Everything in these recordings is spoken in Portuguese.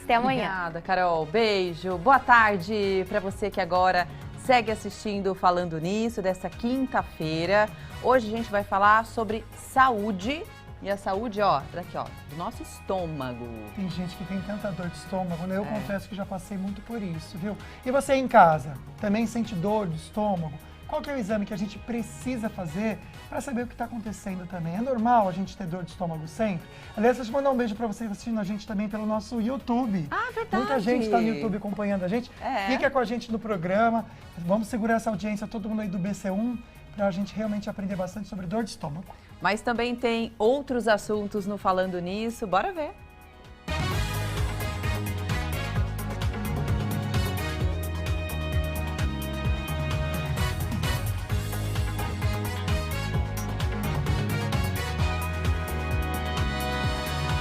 Até amanhã. Obrigada, Carol. Beijo. Boa tarde para você que agora segue assistindo Falando Nisso, dessa quinta-feira. Hoje a gente vai falar sobre saúde. E a saúde, ó, daqui, ó, do nosso estômago. Tem gente que tem tanta dor de estômago, né? Eu confesso que já passei muito por isso, viu? E você em casa, também sente dor de estômago? Qual que é o exame que a gente precisa fazer para saber o que está acontecendo também? É normal a gente ter dor de estômago sempre? Aliás, deixa eu mandar um beijo para vocês assistindo a gente também pelo nosso YouTube. Ah, verdade. Muita gente está no YouTube acompanhando a gente. É. Fica com a gente no programa. Vamos segurar essa audiência, todo mundo aí do BC1, para a gente realmente aprender bastante sobre dor de estômago. Mas também tem outros assuntos no Falando Nisso. Bora ver.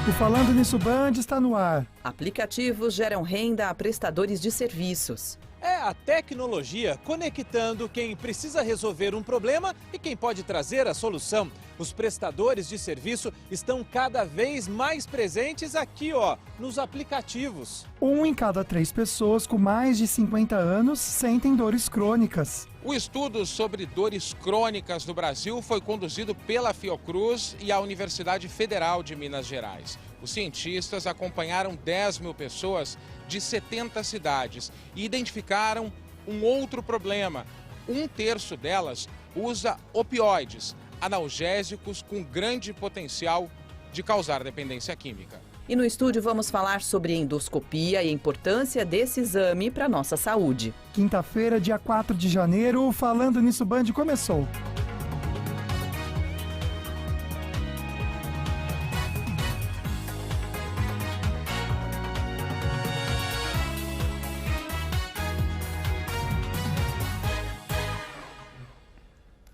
O Falando Nisso Band está no ar. Aplicativos geram renda a prestadores de serviços. É a tecnologia conectando quem precisa resolver um problema e quem pode trazer a solução. Os prestadores de serviço estão cada vez mais presentes aqui, ó, nos aplicativos. 1 em cada 3 pessoas com mais de 50 anos sentem dores crônicas. O estudo sobre dores crônicas no Brasil foi conduzido pela Fiocruz e a Universidade Federal de Minas Gerais. Os cientistas acompanharam 10 mil pessoas de 70 cidades e identificaram um outro problema. 1/3 delas usa opioides, analgésicos com grande potencial de causar dependência química. E no estúdio vamos falar sobre endoscopia e a importância desse exame para a nossa saúde. Quinta-feira, dia 4 de janeiro, o Falando Nisso Band começou.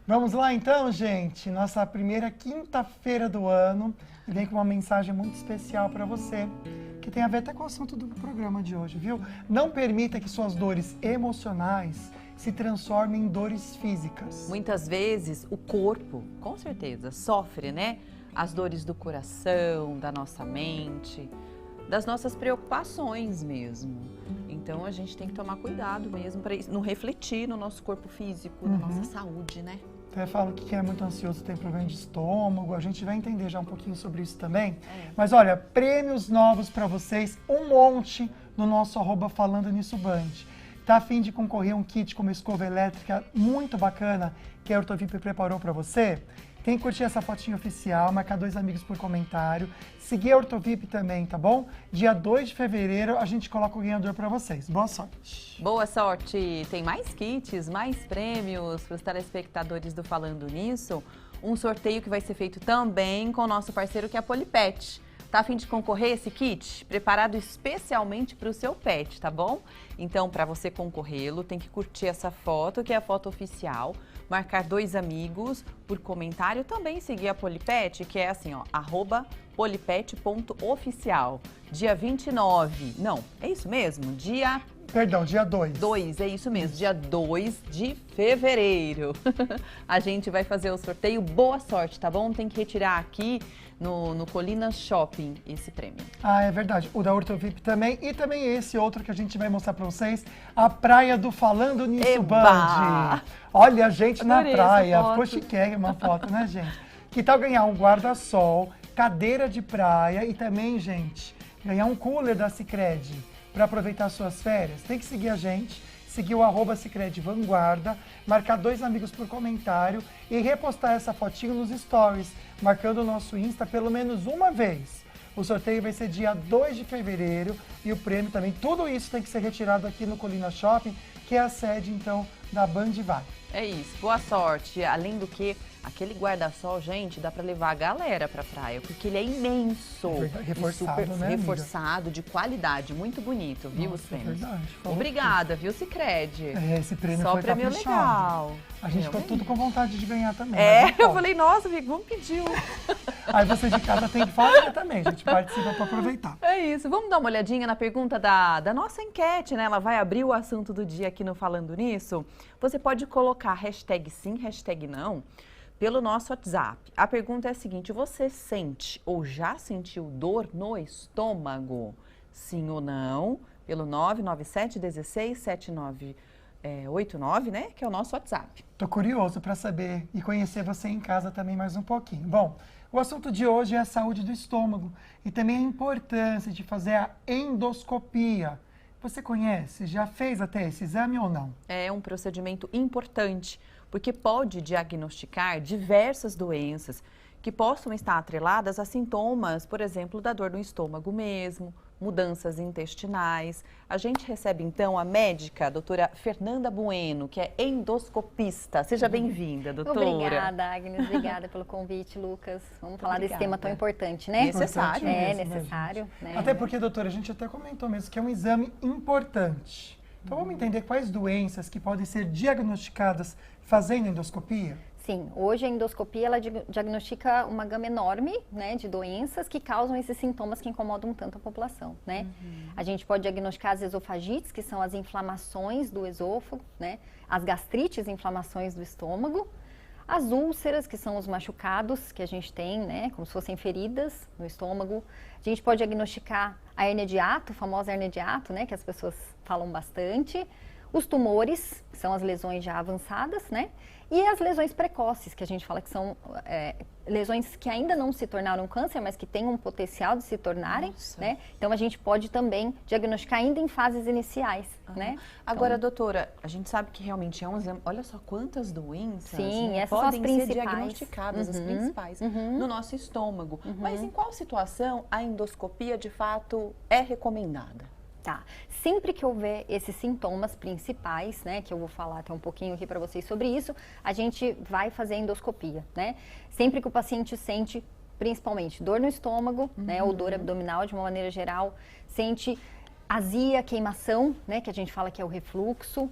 Vamos lá então, gente. Nossa primeira quinta-feira do ano. E vem com uma mensagem muito especial para você, que tem a ver até com o assunto do programa de hoje, viu? Não permita que suas dores emocionais se transformem em dores físicas. Muitas vezes o corpo, com certeza, sofre, né? As dores do coração, da nossa mente, das nossas preocupações mesmo. Então a gente tem que tomar cuidado mesmo para não refletir no nosso corpo físico, na nossa saúde, né? Até falo que quem é muito ansioso tem problema de estômago, a gente vai entender já um pouquinho sobre isso também. Mas olha, prêmios novos para vocês, um monte no nosso @Falando Nisso Band. Tá a fim de concorrer a um kit com uma escova elétrica muito bacana que a Ortovip preparou para você? Tem que curtir essa fotinha oficial, marcar 2 amigos por comentário, seguir a Ortovip também, tá bom? Dia 2 de fevereiro a gente coloca o ganhador para vocês. Boa sorte! Boa sorte! Tem mais kits, mais prêmios para os telespectadores do Falando Nisso. Um sorteio que vai ser feito também com o nosso parceiro que é a Polipet. Tá a fim de concorrer esse kit? Preparado especialmente para o seu pet, tá bom? Então, para você concorrê-lo, tem que curtir essa foto, que é a foto oficial, marcar 2 amigos por comentário, também seguir a Polipet, que é assim, ó, @polipet.oficial. Dia 29, não, é isso mesmo? Dia 2. 2, é isso mesmo, dia 2 de fevereiro. A gente vai fazer o sorteio. Boa sorte, tá bom? Tem que retirar aqui no Colinas Shopping esse prêmio. Ah, é verdade. O da Ortovip também. E também esse outro que a gente vai mostrar pra vocês, a praia do Falando Nisso Band. Olha a gente na praia. Ficou chiquérrima a foto, né, gente? Que tal ganhar um guarda-sol, cadeira de praia e também, gente, ganhar um cooler da Sicredi para aproveitar suas férias? Tem que seguir a gente, seguir o @Sicredi Vanguarda, marcar 2 amigos por comentário e repostar essa fotinho nos stories, marcando o nosso Insta pelo menos uma vez. O sorteio vai ser dia 2 de fevereiro e o prêmio também. Tudo isso tem que ser retirado aqui no Colina Shopping, que é a sede, então, da Band Vai. É isso, boa sorte. Além do que, aquele guarda-sol, gente, dá pra levar a galera pra praia, porque ele é imenso. Reforçado, e super né, reforçado, de qualidade, muito bonito, viu, Nossa, os prêmios? verdade. Obrigada, viu, Sicredi? Esse prêmio Só foi prêmio caprichado. legal. A gente ficou tudo com vontade de ganhar também. Eu falei, nossa, Vic, vamos pedir um. Aí você de casa tem que fazer também, a gente participa para aproveitar. É isso, vamos dar uma olhadinha na pergunta da nossa enquete, né? Ela vai abrir o assunto do dia aqui no Falando Nisso. Você pode colocar hashtag sim, hashtag não, pelo nosso WhatsApp. A pergunta é a seguinte: você sente ou já sentiu dor no estômago? sim ou não, pelo 997 16 7989, né? Que é o nosso WhatsApp. Tô curioso para saber e conhecer você em casa também mais um pouquinho. Bom, o assunto de hoje é a saúde do estômago e também a importância de fazer a endoscopia. Você conhece? Já fez até esse exame ou não? É um procedimento importante, porque pode diagnosticar diversas doenças que possam estar atreladas a sintomas, por exemplo, da dor no estômago mesmo, mudanças intestinais. A gente recebe, então, a médica, a doutora Fernanda Bueno, que é endoscopista. Seja bem-vinda, doutora. Obrigada, Agnes. Obrigada pelo convite, Lucas. Vamos falar desse tema tão importante, né? Necessário. É, mesmo, necessário. Né? Até porque, doutora, a gente até comentou mesmo que é um exame importante. Então, vamos entender quais doenças que podem ser diagnosticadas fazendo endoscopia? Sim, hoje a endoscopia ela diagnostica uma gama enorme, né, de doenças que causam esses sintomas que incomodam tanto a população, né? A gente pode diagnosticar as esofagites, que são as inflamações do esôfago, né? As gastrites, inflamações do estômago, as úlceras, que são os machucados que a gente tem, né, como se fossem feridas no estômago. A gente pode diagnosticar a hernia de hiato, a famosa hernia de hiato, né, que as pessoas falam bastante. Os tumores, que são as lesões já avançadas, né? E as lesões precoces, que a gente fala que são lesões que ainda não se tornaram câncer, mas que têm um potencial de se tornarem, né? Então, a gente pode também diagnosticar ainda em fases iniciais, né? Agora, doutora, a gente sabe que realmente é um exame. Olha só quantas doenças, sim, né, essas podem são as principais. ser diagnosticadas, as principais, no nosso estômago. Mas em qual situação a endoscopia, de fato, é recomendada? Tá. Sempre que houver esses sintomas principais, né, que eu vou falar até um pouquinho aqui para vocês sobre isso, a gente vai fazer endoscopia, né? Sempre que o paciente sente, principalmente, dor no estômago, né, ou dor abdominal de uma maneira geral, sente azia, queimação, né, que a gente fala que é o refluxo,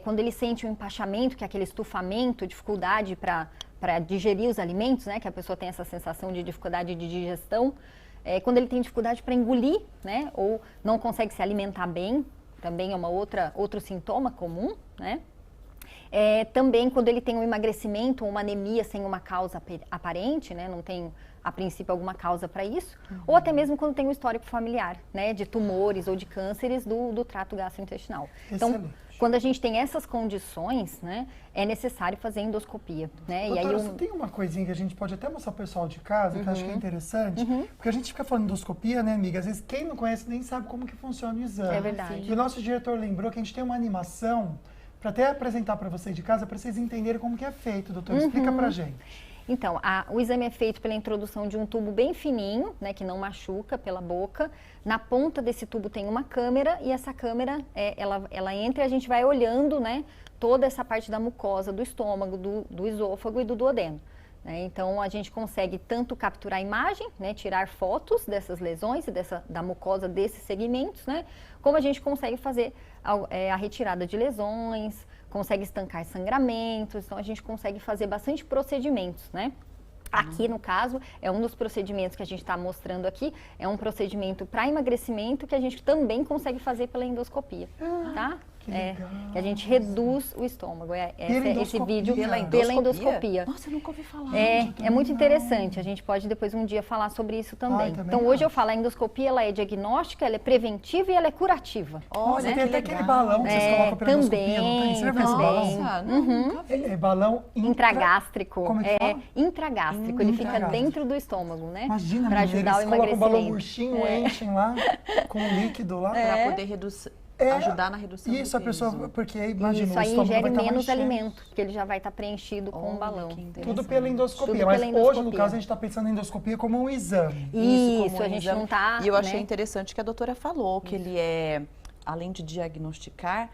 quando ele sente um empachamento, que é aquele estufamento, dificuldade para digerir os alimentos, né, que a pessoa tem essa sensação de dificuldade de digestão, quando ele tem dificuldade para engolir, né, ou não consegue se alimentar bem, também é outro sintoma comum, né? Também quando ele tem um emagrecimento ou uma anemia sem uma causa aparente, né, não tem a princípio alguma causa para isso, ou até mesmo quando tem um histórico familiar, né, de tumores ou de cânceres do trato gastrointestinal. Então, quando a gente tem essas condições, né, é necessário fazer endoscopia, né? Doutora, e aí tem uma coisinha que a gente pode até mostrar pro pessoal de casa, que eu acho que é interessante, porque a gente fica falando endoscopia, né, amiga? Às vezes quem não conhece nem sabe como que funciona o exame. É verdade. E o nosso diretor lembrou que a gente tem uma animação para até apresentar para vocês de casa, para vocês entenderem como que é feito, doutor. Explica pra gente. Então, o exame é feito pela introdução de um tubo bem fininho, né, que não machuca pela boca. Na ponta desse tubo tem uma câmera e essa câmera, ela entra e a gente vai olhando, né, toda essa parte da mucosa do estômago, do esôfago e do duodeno. Né? Então, a gente consegue tanto capturar a imagem, né, tirar fotos dessas lesões e da mucosa desses segmentos, né, como a gente consegue fazer a retirada de lesões, consegue estancar sangramentos, então a gente consegue fazer bastante procedimentos, né? Aqui, no caso, é um dos procedimentos que a gente está mostrando aqui, é um procedimento para emagrecimento que a gente também consegue fazer pela endoscopia, tá? Que a gente reduz o estômago. Esse vídeo pela endoscopia. Nossa, eu nunca ouvi falar. É muito interessante. A gente pode depois um dia falar sobre isso também. Então hoje eu falo, a endoscopia ela é diagnóstica, ela é preventiva e ela é curativa. Olha, tem até aquele balão que vocês colocam pela endoscopia, não tem? Você já viu esse balão? Nossa, nunca vi. É balão intragástrico. Como é que fala? Intragástrico. Ele fica dentro do estômago, né? Imagina, para ajudar o eles colocam um balão emagrecimento. murchinho, enchem lá com o líquido lá. Para poder ajudar na redução do Isso, a peso. pessoa, porque imagina, Isso aí o estômago vai ingere estar menos mais cheio. alimento, porque ele já vai estar preenchido com o balão. Tudo pela endoscopia, Tudo mas pela hoje, no endoscopia. caso, a gente está pensando em endoscopia como um exame. Isso, como a um gente exame. não tá... E eu achei né? interessante que a doutora falou que ele é, além de diagnosticar,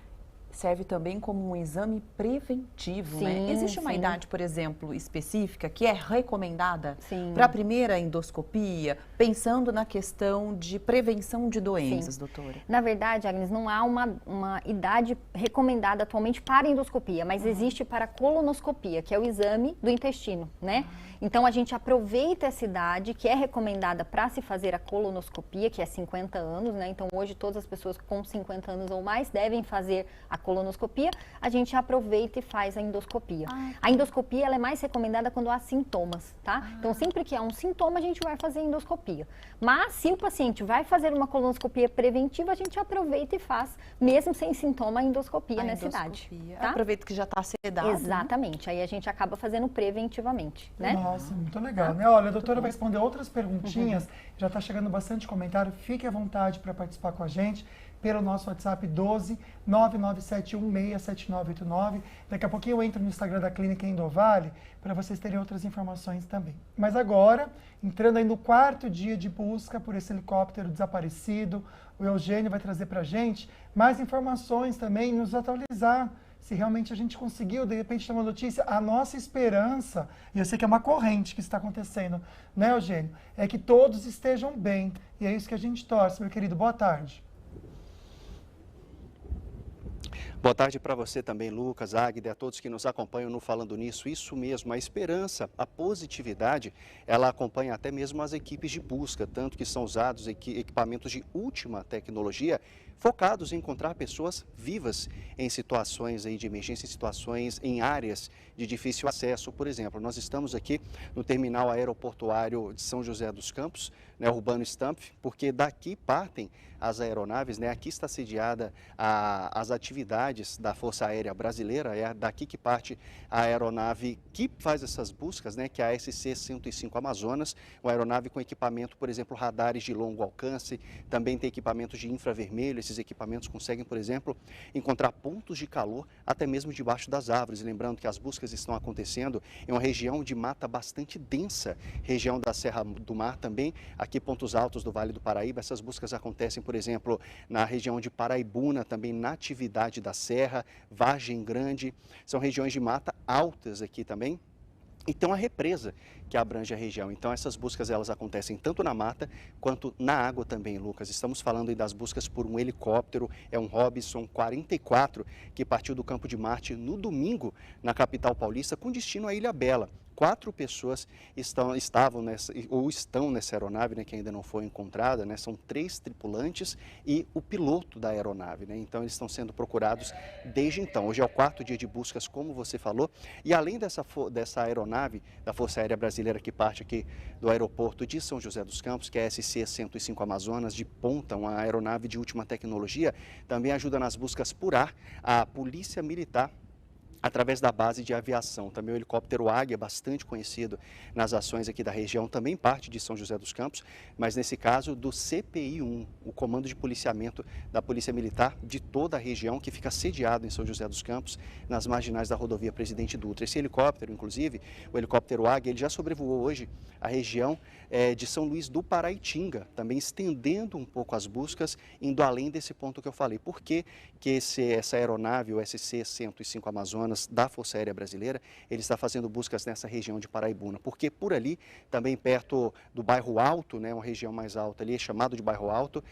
serve também como um exame preventivo, né? Sim, Existe uma sim. idade, por exemplo, específica que é recomendada Sim. para a primeira endoscopia, pensando na questão de prevenção de doenças, Sim. doutora? Na verdade, Agnes, não há uma idade recomendada atualmente para endoscopia, mas existe para colonoscopia, que é o exame do intestino, né? Então, a gente aproveita essa idade que é recomendada para se fazer a colonoscopia, que é 50 anos, né? Então, hoje, todas as pessoas com 50 anos ou mais devem fazer a colonoscopia, a gente aproveita e faz a endoscopia. A endoscopia ela é mais recomendada quando há sintomas, tá? Então, sempre que há um sintoma, a gente vai fazer a endoscopia. Mas, se o paciente vai fazer uma colonoscopia preventiva, a gente aproveita e faz, mesmo sem sintoma, a endoscopia nessa idade. Tá? Aproveita que já está sedado. Exatamente. Aí a gente acaba fazendo preventivamente, né? Nossa, muito legal, né? Olha, a doutora vai responder outras perguntinhas. Já está chegando bastante comentário. Fique à vontade para participar com a gente pelo nosso WhatsApp 12 997167989. Daqui a pouquinho eu entro no Instagram da Clínica Endovale para vocês terem outras informações também. Mas agora, entrando aí no 4º dia de busca por esse helicóptero desaparecido, o Eugênio vai trazer para a gente mais informações também, nos atualizar se realmente a gente conseguiu, de repente, ter uma notícia. A nossa esperança, e eu sei que é uma corrente que está acontecendo, né, Eugênio? É que todos estejam bem. E é isso que a gente torce, meu querido. Boa tarde. Boa tarde para você também, Lucas, Águida, a todos que nos acompanham no Falando Nisso. Isso mesmo, a esperança, a positividade, ela acompanha até mesmo as equipes de busca, tanto que são usados equipamentos de última tecnologia, focados em encontrar pessoas vivas em situações aí de emergência, em situações em áreas de difícil acesso. Por exemplo, nós estamos aqui no terminal aeroportuário de São José dos Campos, né, Urbano Stampf, porque daqui partem as aeronaves, né? Aqui está sediada as atividades da Força Aérea Brasileira, é daqui que parte a aeronave que faz essas buscas, né? Que é a SC-105 Amazonas, uma aeronave com equipamento, por exemplo, radares de longo alcance, também tem equipamentos de infravermelho. Esses equipamentos conseguem, por exemplo, encontrar pontos de calor até mesmo debaixo das árvores. Lembrando que as buscas estão acontecendo em uma região de mata bastante densa, região da Serra do Mar também, aqui pontos altos do Vale do Paraíba. Essas buscas acontecem, por exemplo, na região de Paraibuna, também Natividade da Serra, Vargem Grande, são regiões de mata altas aqui também. Então, a represa que abrange a região. Então, essas buscas elas acontecem tanto na mata quanto na água também, Lucas. Estamos falando aí das buscas por um helicóptero, é um Robinson 44, que partiu do Campo de Marte no domingo, na capital paulista, com destino à Ilhabela. 4 pessoas estão nessa aeronave, né, que ainda não foi encontrada, né? São 3 tripulantes e o piloto da aeronave, né? Então, eles estão sendo procurados desde então. Hoje é o 4º dia de buscas, como você falou, e além dessa aeronave da Força Aérea Brasileira que parte aqui do aeroporto de São José dos Campos, que é a SC-105 Amazonas, de ponta, uma aeronave de última tecnologia, também ajuda nas buscas por ar a Polícia Militar, através da base de aviação. Também o helicóptero Águia, bastante conhecido nas ações aqui da região, também parte de São José dos Campos, mas nesse caso do CPI-1, o Comando de Policiamento da Polícia Militar de toda a região, que fica sediado em São José dos Campos, nas marginais da rodovia Presidente Dutra. Esse helicóptero, inclusive, o helicóptero Águia, ele já sobrevoou hoje a região de São Luís do Paraitinga, também estendendo um pouco as buscas, indo além desse ponto que eu falei. Por que essa aeronave, o SC-105 Amazonas, da Força Aérea Brasileira, ele está fazendo buscas nessa região de Paraibuna, porque por ali, também perto do Bairro Alto, né, uma região mais alta ali, chamado de Bairro Alto,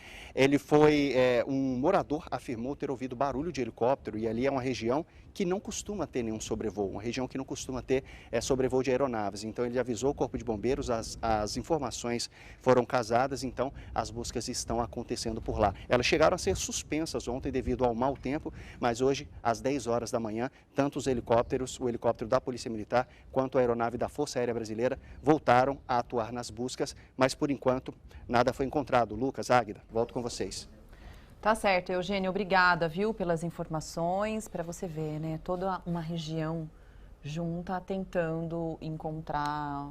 um morador afirmou ter ouvido barulho de helicóptero, e ali é uma região que não costuma ter nenhum sobrevoo, uma região que não costuma ter sobrevoo de aeronaves. Então, ele avisou o Corpo de Bombeiros, as informações foram casadas, então as buscas estão acontecendo por lá. Elas chegaram a ser suspensas ontem devido ao mau tempo, mas hoje, às 10 horas da manhã, tanto os helicópteros, o helicóptero da Polícia Militar, quanto a aeronave da Força Aérea Brasileira voltaram a atuar nas buscas, mas por enquanto nada foi encontrado. Lucas, Águida, volto com vocês. Tá certo, Eugênio, obrigada, viu, pelas informações, para você ver, né, toda uma região junta tentando encontrar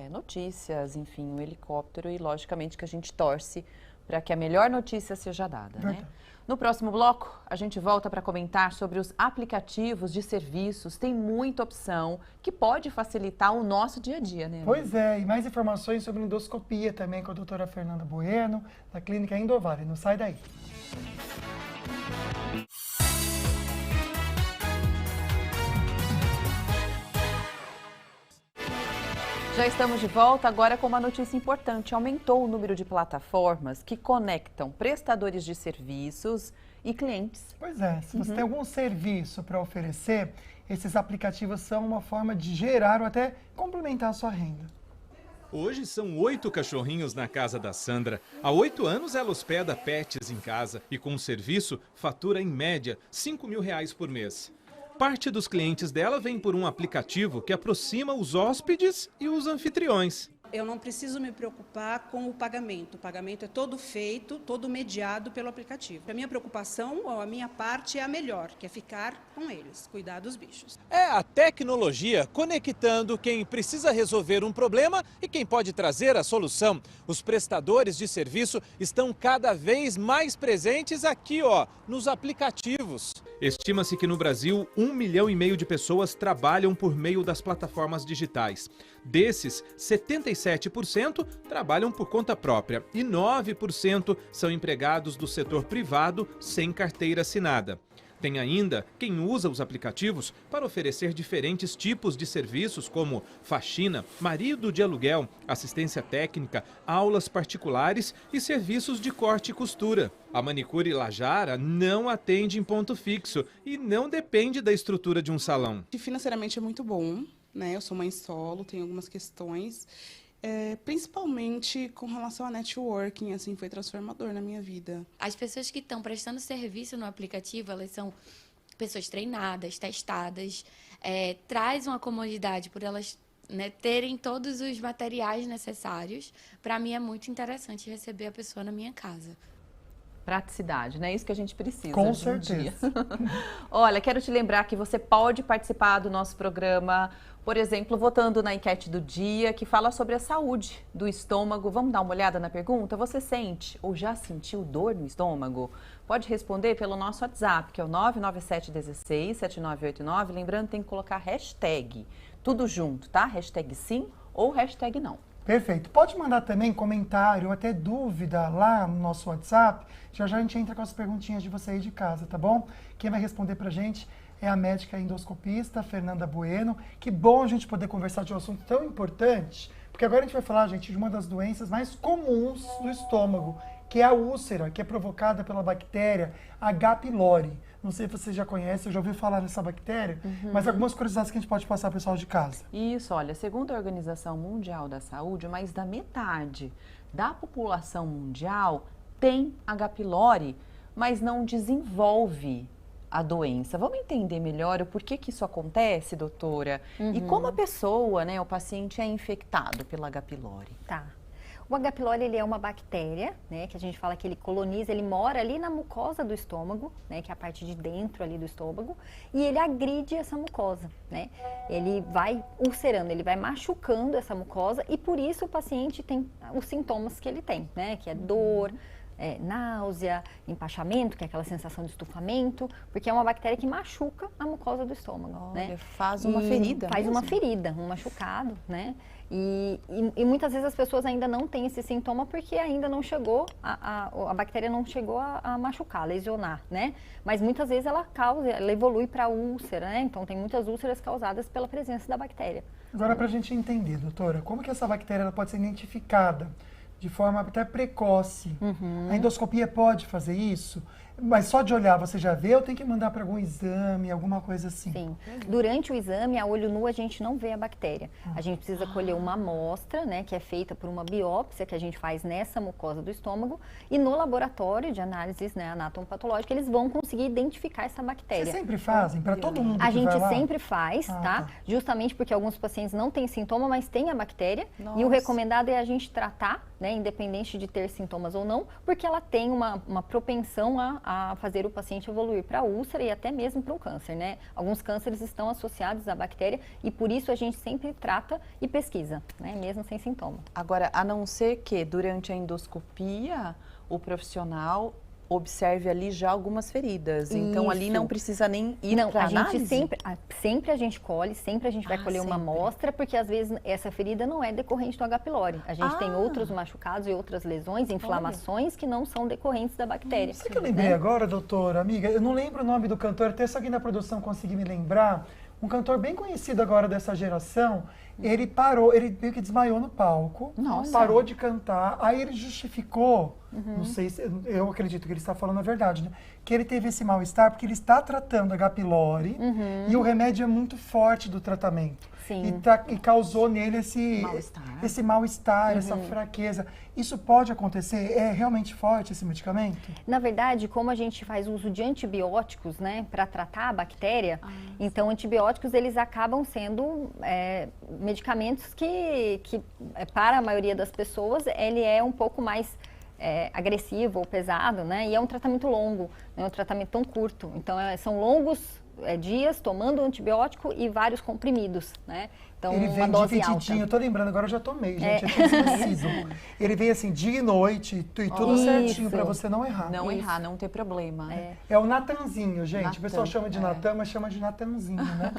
notícias, enfim, um helicóptero, e logicamente que a gente torce para que a melhor notícia seja dada, né? No próximo bloco, a gente volta para comentar sobre os aplicativos de serviços. Tem muita opção que pode facilitar o nosso dia a dia, né? Pois é, e mais informações sobre endoscopia também com a doutora Fernanda Bueno, da Clínica Endovale. Não sai daí. Já estamos de volta agora com uma notícia importante. Aumentou o número de plataformas que conectam prestadores de serviços e clientes. Pois é, se você tem algum serviço para oferecer, esses aplicativos são uma forma de gerar ou até complementar a sua renda. Hoje são 8 cachorrinhos na casa da Sandra. Há 8 anos ela hospeda pets em casa e com o serviço fatura em média R$5.000 por mês. Parte dos clientes dela vem por um aplicativo que aproxima os hóspedes e os anfitriões. Eu não preciso me preocupar com o pagamento. O pagamento é todo feito, todo mediado pelo aplicativo. A minha preocupação, ou a minha parte, é a melhor, que é ficar com eles, cuidar dos bichos. É a tecnologia conectando quem precisa resolver um problema e quem pode trazer a solução. Os prestadores de serviço estão cada vez mais presentes aqui, nos aplicativos. Estima-se que no Brasil 1,5 milhão de pessoas trabalham por meio das plataformas digitais. Desses, 77% trabalham por conta própria e 9% são empregados do setor privado sem carteira assinada. Tem ainda quem usa os aplicativos para oferecer diferentes tipos de serviços como faxina, marido de aluguel, assistência técnica, aulas particulares e serviços de corte e costura. A Manicure Lajara não atende em ponto fixo e não depende da estrutura de um salão. Financeiramente é muito bom, né? Eu sou mãe solo, tenho algumas questões. Principalmente com relação a networking, assim, foi transformador na minha vida. As pessoas que estão prestando serviço no aplicativo, elas são pessoas treinadas, testadas, traz uma comodidade por elas, né, terem todos os materiais necessários. Para mim é muito interessante receber a pessoa na minha casa. Praticidade, né? Isso que a gente precisa. Com certeza. Olha, quero te lembrar que você pode participar do nosso programa, por exemplo, votando na enquete do dia, que fala sobre a saúde do estômago. Vamos dar uma olhada na pergunta? Você sente ou já sentiu dor no estômago? Pode responder pelo nosso WhatsApp, que é o 997167989. Lembrando, tem que colocar hashtag, tudo junto, tá? Hashtag sim ou hashtag não. Perfeito. Pode mandar também comentário, até dúvida lá no nosso WhatsApp. Já a gente entra com as perguntinhas de você aí de casa, tá bom? Quem vai responder pra gente é a médica endoscopista Fernanda Bueno. Que bom a gente poder conversar de um assunto tão importante, porque agora a gente vai falar, gente, de uma das doenças mais comuns do estômago, que é a úlcera, que é provocada pela bactéria H. pylori. Não sei se você já conhece, eu já ouvi falar nessa bactéria, mas algumas curiosidades que a gente pode passar para o pessoal de casa. Isso, olha, segundo a Organização Mundial da Saúde, mais da metade da população mundial tem H. pylori, mas não desenvolve a doença. Vamos entender melhor o porquê que isso acontece, doutora? E como a pessoa, né, o paciente é infectado pela H. pylori? Tá. O H. pylori, ele é uma bactéria, né, que a gente fala que ele coloniza, ele mora ali na mucosa do estômago, né, que é a parte de dentro ali do estômago, e ele agride essa mucosa, né? Ele vai ulcerando, ele vai machucando essa mucosa e por isso o paciente tem os sintomas que ele tem, né, que é dor, náusea, empachamento, que é aquela sensação de estufamento, porque é uma bactéria que machuca a mucosa do estômago, né? Faz uma ferida Faz mesmo? uma ferida, um machucado, né? E muitas vezes as pessoas ainda não têm esse sintoma porque ainda não chegou, a bactéria não chegou a machucar, a lesionar, né? Mas muitas vezes ela evolui para úlcera, né? Então tem muitas úlceras causadas pela presença da bactéria. Agora, para a gente entender, doutora, como que essa bactéria ela pode ser identificada de forma até precoce? A endoscopia pode fazer isso? Mas só de olhar você já vê ou tem que mandar para algum exame, alguma coisa assim? Sim. Durante o exame, a olho nu, a gente não vê a bactéria. A gente precisa colher uma amostra, né, que é feita por uma biópsia que a gente faz nessa mucosa do estômago e no laboratório de análises, né, anatomopatológica, eles vão conseguir identificar essa bactéria. Vocês sempre fazem? Para todo mundo que A gente vai lá? sempre faz, tá? Justamente porque alguns pacientes não têm sintoma, mas têm a bactéria. Nossa. E o recomendado é a gente tratar, né, independente de ter sintomas ou não, porque ela tem uma propensão a fazer o paciente evoluir para úlcera e até mesmo para um câncer, né? Alguns cânceres estão associados à bactéria e por isso a gente sempre trata e pesquisa, né, mesmo sem sintoma. Agora, a não ser que durante a endoscopia o profissional observe ali já algumas feridas. Então, ali não precisa nem ir para análise? Sempre a gente colhe, sempre a gente vai colher uma amostra, porque às vezes essa ferida não é decorrente do H. pylori. A gente tem outros machucados e outras lesões, inflamações que não são decorrentes da bactéria. Sabe o que eu lembrei agora, doutora, amiga? Eu não lembro o nome do cantor, até se alguém da produção conseguir me lembrar. Um cantor bem conhecido agora dessa geração, ele parou, ele meio que desmaiou no palco, parou de cantar, aí ele justificou Não sei se, eu acredito que ele está falando a verdade, né? Que ele teve esse mal-estar porque ele está tratando H. pylori e o remédio é muito forte do tratamento. Sim. E causou nele esse mal-estar, essa fraqueza. Isso pode acontecer? É realmente forte esse medicamento? Na verdade, como a gente faz uso de antibióticos, né, para tratar a bactéria, então antibióticos eles acabam sendo medicamentos que para a maioria das pessoas ele é um pouco mais agressivo ou pesado, né? E é um tratamento longo, não é um tratamento tão curto. Então são longos dias tomando antibiótico e vários comprimidos, né? Então, ele vem uma dose divididinho, alta. eu tô lembrando, agora eu já tomei, gente, eu tinha esquecido. Ele vem assim, dia e noite, e tudo certinho, para você não errar. Não errar, não ter problema. É o Natanzinho, gente. O pessoal chama de Natan, mas chama de Natanzinho, né?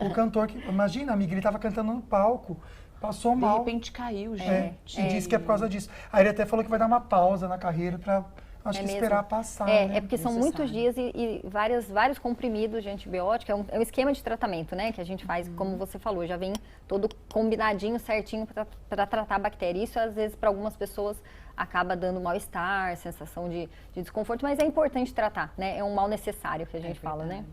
O cantor que, imagina, amiga, ele tava cantando no palco, passou mal. De repente caiu, gente. E disse que é por causa disso. Aí ele até falou que vai dar uma pausa na carreira para acho que esperar passar, né? É porque são muitos dias e vários comprimidos de antibiótico. É um esquema de tratamento, né? Que a gente faz, como você falou, já vem todo combinadinho, certinho para tratar a bactéria. Isso, às vezes, para algumas pessoas acaba dando mal-estar, sensação de desconforto, mas é importante tratar, né? É um mal necessário que a gente fala, né?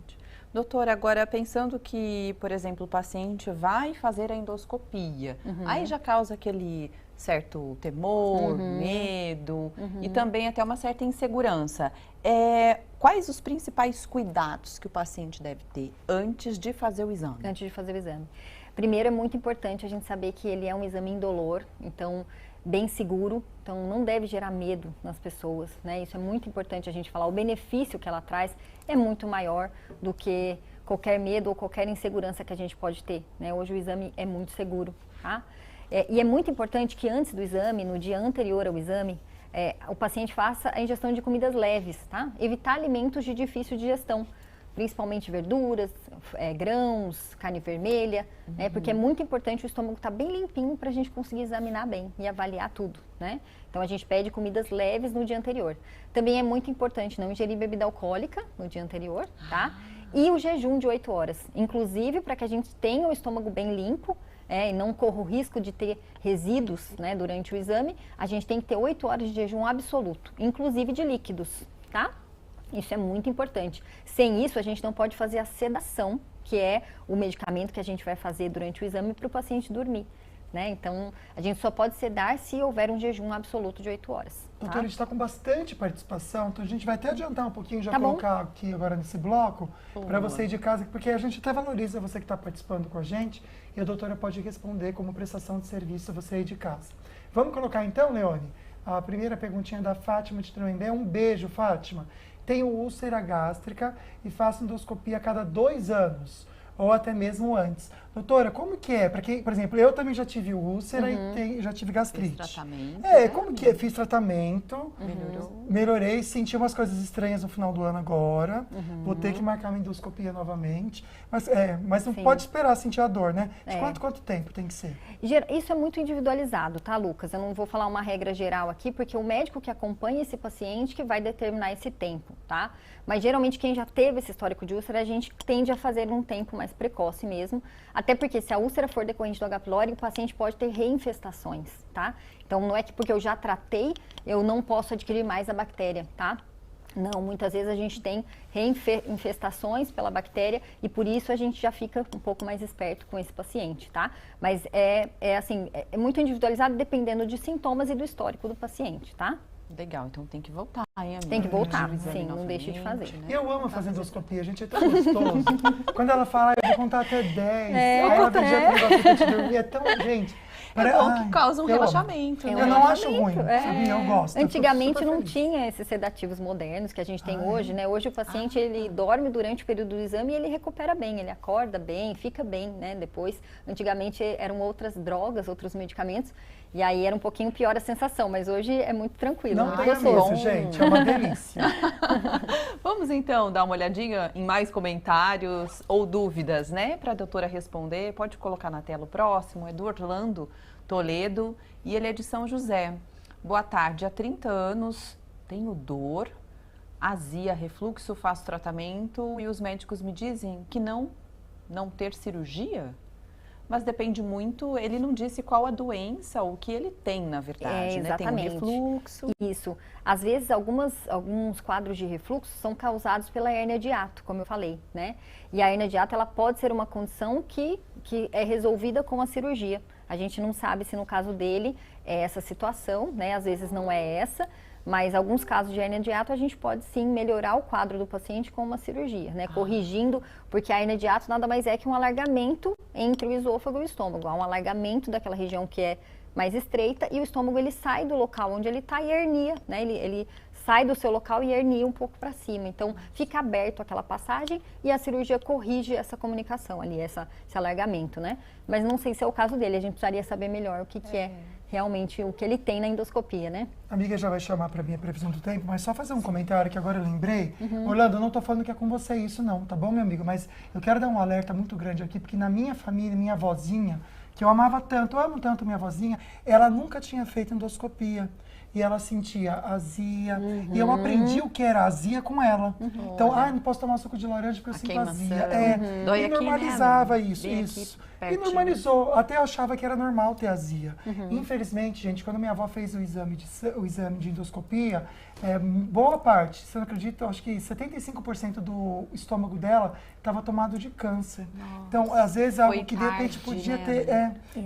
Doutora, agora pensando que, por exemplo, o paciente vai fazer a endoscopia, aí já causa aquele certo temor, medo e também até uma certa insegurança. Quais os principais cuidados que o paciente deve ter antes de fazer o exame? Antes de fazer o exame. Primeiro, é muito importante a gente saber que ele é um exame indolor, então bem seguro, então não deve gerar medo nas pessoas, né? Isso é muito importante a gente falar. O benefício que ela traz é muito maior do que qualquer medo ou qualquer insegurança que a gente pode ter, né? Hoje o exame é muito seguro, tá? E é muito importante que antes do exame, no dia anterior ao exame, o paciente faça a ingestão de comidas leves, tá? Evitar alimentos de difícil digestão, principalmente verduras, grãos, carne vermelha, né? Porque é muito importante o estômago estar bem limpinho para a gente conseguir examinar bem e avaliar tudo, né? Então a gente pede comidas leves no dia anterior. Também é muito importante não ingerir bebida alcoólica no dia anterior, tá? E o jejum de 8 horas, inclusive para que a gente tenha o estômago bem limpo, e não corra o risco de ter resíduos, né, durante o exame, a gente tem que ter 8 horas de jejum absoluto, inclusive de líquidos, tá? Isso é muito importante. Sem isso, a gente não pode fazer a sedação, que é o medicamento que a gente vai fazer durante o exame para o paciente dormir, né? Então, a gente só pode sedar se houver um jejum absoluto de 8 horas. Tá? Doutora, a gente está com bastante participação, então a gente vai até adiantar um pouquinho, já colocar aqui agora nesse bloco, para você ir de casa, porque a gente até valoriza você que está participando com a gente, e a doutora pode responder como prestação de serviço você aí de casa. Vamos colocar então, Leone, a primeira perguntinha da Fátima de Tremembé. Um beijo, Fátima. Tenho úlcera gástrica e faço endoscopia a cada 2 anos, ou até mesmo antes. Doutora, como que é? Porque, por exemplo, eu também já tive úlcera e já tive gastrite. Fiz tratamento. Como que é? Fiz tratamento, melhorei, senti umas coisas estranhas no final do ano agora, vou ter que marcar uma endoscopia novamente, mas não pode esperar sentir a dor, né? De quanto tempo tem que ser? Isso é muito individualizado, tá, Lucas? Eu não vou falar uma regra geral aqui, porque o médico que acompanha esse paciente que vai determinar esse tempo, tá? Mas geralmente quem já teve esse histórico de úlcera, a gente tende a fazer um tempo mais precoce mesmo, até porque se a úlcera for decorrente do H. pylori, o paciente pode ter reinfestações, tá? Então não é que porque eu já tratei, eu não posso adquirir mais a bactéria, tá? Não, muitas vezes a gente tem reinfestações pela bactéria e por isso a gente já fica um pouco mais esperto com esse paciente, tá? Mas é muito individualizado dependendo de sintomas e do histórico do paciente, tá? Legal, então tem que voltar, hein, amiga? Tem que voltar, sim, não deixe de fazer. Né? Eu amo fazer endoscopia, gente, é tão gostoso. Quando ela fala, eu vou contar até 10, aí ela vigia que o negócio de dormir, é tão, gente... É bom que causa um relaxamento, né? Eu não acho ruim, sabia? Eu gosto. Antigamente não tinha esses sedativos modernos que a gente tem hoje, né? Hoje o paciente, ele dorme durante o período do exame e ele recupera bem, ele acorda bem, fica bem, né? Depois, antigamente eram outras drogas, outros medicamentos, e aí era um pouquinho pior a sensação, mas hoje é muito tranquilo. Não tem isso, gente, é uma delícia. Vamos então dar uma olhadinha em mais comentários ou dúvidas, né? Para a doutora responder, pode colocar na tela o próximo, é do Orlando Toledo e ele é de São José. Boa tarde, há 30 anos tenho dor, azia, refluxo, faço tratamento e os médicos me dizem que não ter cirurgia? mas depende muito, ele não disse qual a doença, o que ele tem, na verdade, né? Tem um refluxo. Isso. Às vezes, alguns quadros de refluxo são causados pela hérnia de hiato, como eu falei, né? E a hérnia de hiato, ela pode ser uma condição que é resolvida com a cirurgia. A gente não sabe se no caso dele é essa situação, né? Às vezes não é essa, mas alguns casos de hérnia de hiato a gente pode sim melhorar o quadro do paciente com uma cirurgia, né? Corrigindo, porque a hérnia de hiato nada mais é que um alargamento entre o esôfago e o estômago. Há um alargamento daquela região que é mais estreita e o estômago ele sai do local onde ele está e hernia, né? Ele sai do seu local e hernia um pouco para cima. Então, fica aberto aquela passagem e a cirurgia corrige essa comunicação ali, esse alargamento, né? Mas não sei se é o caso dele, a gente precisaria saber melhor o que é realmente o que ele tem na endoscopia, né? A amiga já vai chamar para mim a previsão do tempo, mas só fazer um comentário que agora eu lembrei. Orlando, eu não tô falando que é com você isso não, tá bom, meu amigo? Mas eu quero dar um alerta muito grande aqui, porque na minha família, minha avózinha, que eu amava tanto, eu amo tanto minha avózinha, ela nunca tinha feito endoscopia. E ela sentia azia. E eu aprendi o que era azia com ela. Então, não posso tomar suco de laranja porque eu sinto azia. Dói e normalizava aqui, né? isso. E normalizou. Até eu achava que era normal ter azia. Infelizmente, gente, quando minha avó fez o exame de endoscopia, boa parte, você não acredita, eu acho que 75% do estômago dela estava tomado de câncer. Nossa, então, às vezes, algo que de repente podia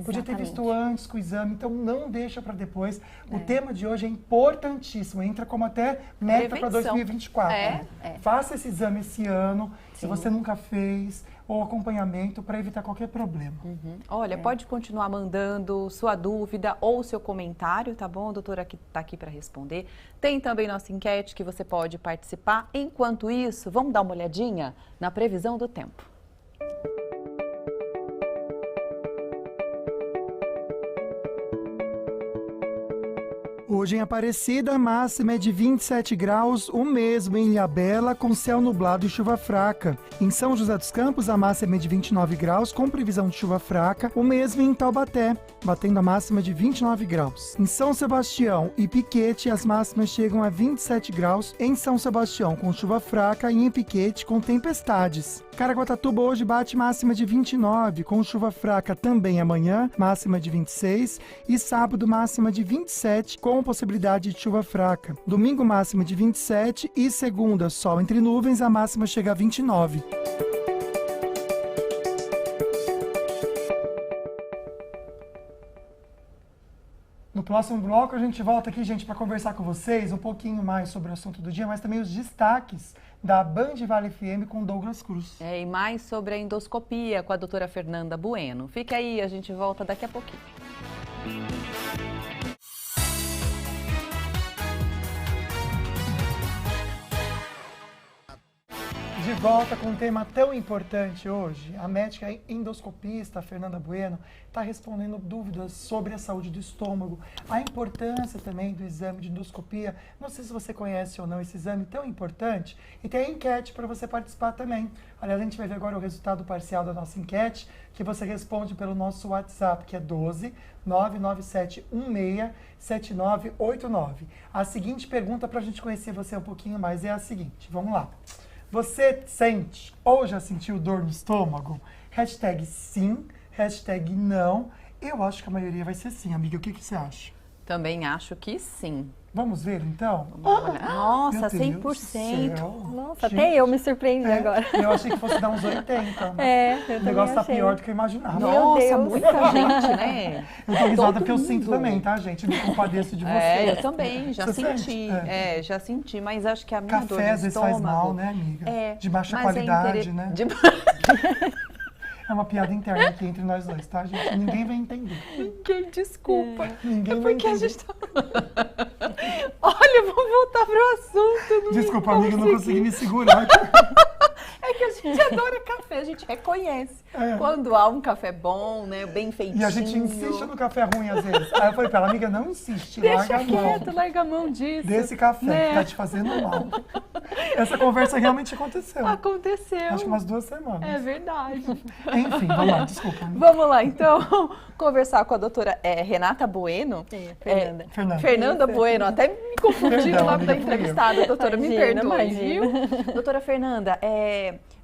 podia ter visto antes com o exame. Então, não deixa para depois. O tema de hoje é importantíssimo. Entra como até meta para 2024. Faça esse exame esse ano, se você nunca fez, ou acompanhamento para evitar qualquer problema. Olha, pode continuar mandando sua dúvida ou seu comentário, tá bom? A doutora está aqui para responder. Tem também nossa enquete que você pode participar. Enquanto isso, vamos dar uma olhadinha na previsão do tempo. Hoje em Aparecida, a máxima é de 27 graus, o mesmo em Ilhabela, com céu nublado e chuva fraca. Em São José dos Campos, a máxima é de 29 graus, com previsão de chuva fraca, o mesmo em Taubaté, batendo a máxima de 29 graus. Em São Sebastião e Piquete, as máximas chegam a 27 graus, em São Sebastião com chuva fraca e em Piquete com tempestades. Caraguatatuba hoje bate máxima de 29, com chuva fraca também amanhã, máxima de 26, e sábado máxima de 27, com possibilidade de chuva fraca. Domingo máxima de 27 e segunda sol entre nuvens, a máxima chega a 29. No próximo bloco a gente volta aqui, gente, para conversar com vocês um pouquinho mais sobre o assunto do dia, mas também os destaques da Band Vale FM com Douglas Cruz. E mais sobre a endoscopia com a doutora Fernanda Bueno. Fica aí, a gente volta daqui a pouquinho. De volta com um tema tão importante hoje. A médica endoscopista Fernanda Bueno está respondendo dúvidas sobre a saúde do estômago, a importância também do exame de endoscopia. Não sei se você conhece ou não esse exame tão importante. E tem a enquete para você participar também. Aliás, a gente vai ver agora o resultado parcial da nossa enquete, que você responde pelo nosso WhatsApp, que é 12 997 16 7989. A seguinte pergunta para a gente conhecer você um pouquinho mais é a seguinte. Vamos lá. Você sente ou já sentiu dor no estômago? Hashtag sim, hashtag não. Eu acho que a maioria vai ser sim, amiga. O que você acha? Também acho que sim. Vamos ver, então? Vamos olhar. Nossa, 100%. Nossa, gente, até eu me surpreendi agora. Eu achei que fosse dar uns 80. Eu o negócio tá pior do que eu imaginava. Nossa, muita gente, né? Eu tô risada porque eu sinto também, tá, gente? Me compadeço de você. Eu também, já senti. Já senti, mas acho que a minha dor no café às vezes faz mal, né, amiga? De baixa qualidade, né? É uma piada interna aqui entre nós dois, tá, gente? Ninguém vai entender. Ninguém, desculpa. Ninguém vai entender. A gente tá... Olha, vamos voltar pro assunto. Desculpa, amiga, eu não consegui me segurar. É que a gente adora café, a gente reconhece. Quando há um café bom, né, bem feitinho. E a gente insiste no café ruim às vezes. Aí eu falei pra ela, amiga, não insiste, larga a mão. Larga a mão disso. Desse café, né? Que tá te fazendo mal. Essa conversa realmente aconteceu. Aconteceu. Acho que umas 2 semanas. É verdade. Enfim, vamos lá, desculpa. Vamos lá, então, conversar com a doutora Renata Bueno. Fernanda Bueno, até me confundi o nome da entrevistada, doutora, me perdoe, viu? Doutora Fernanda,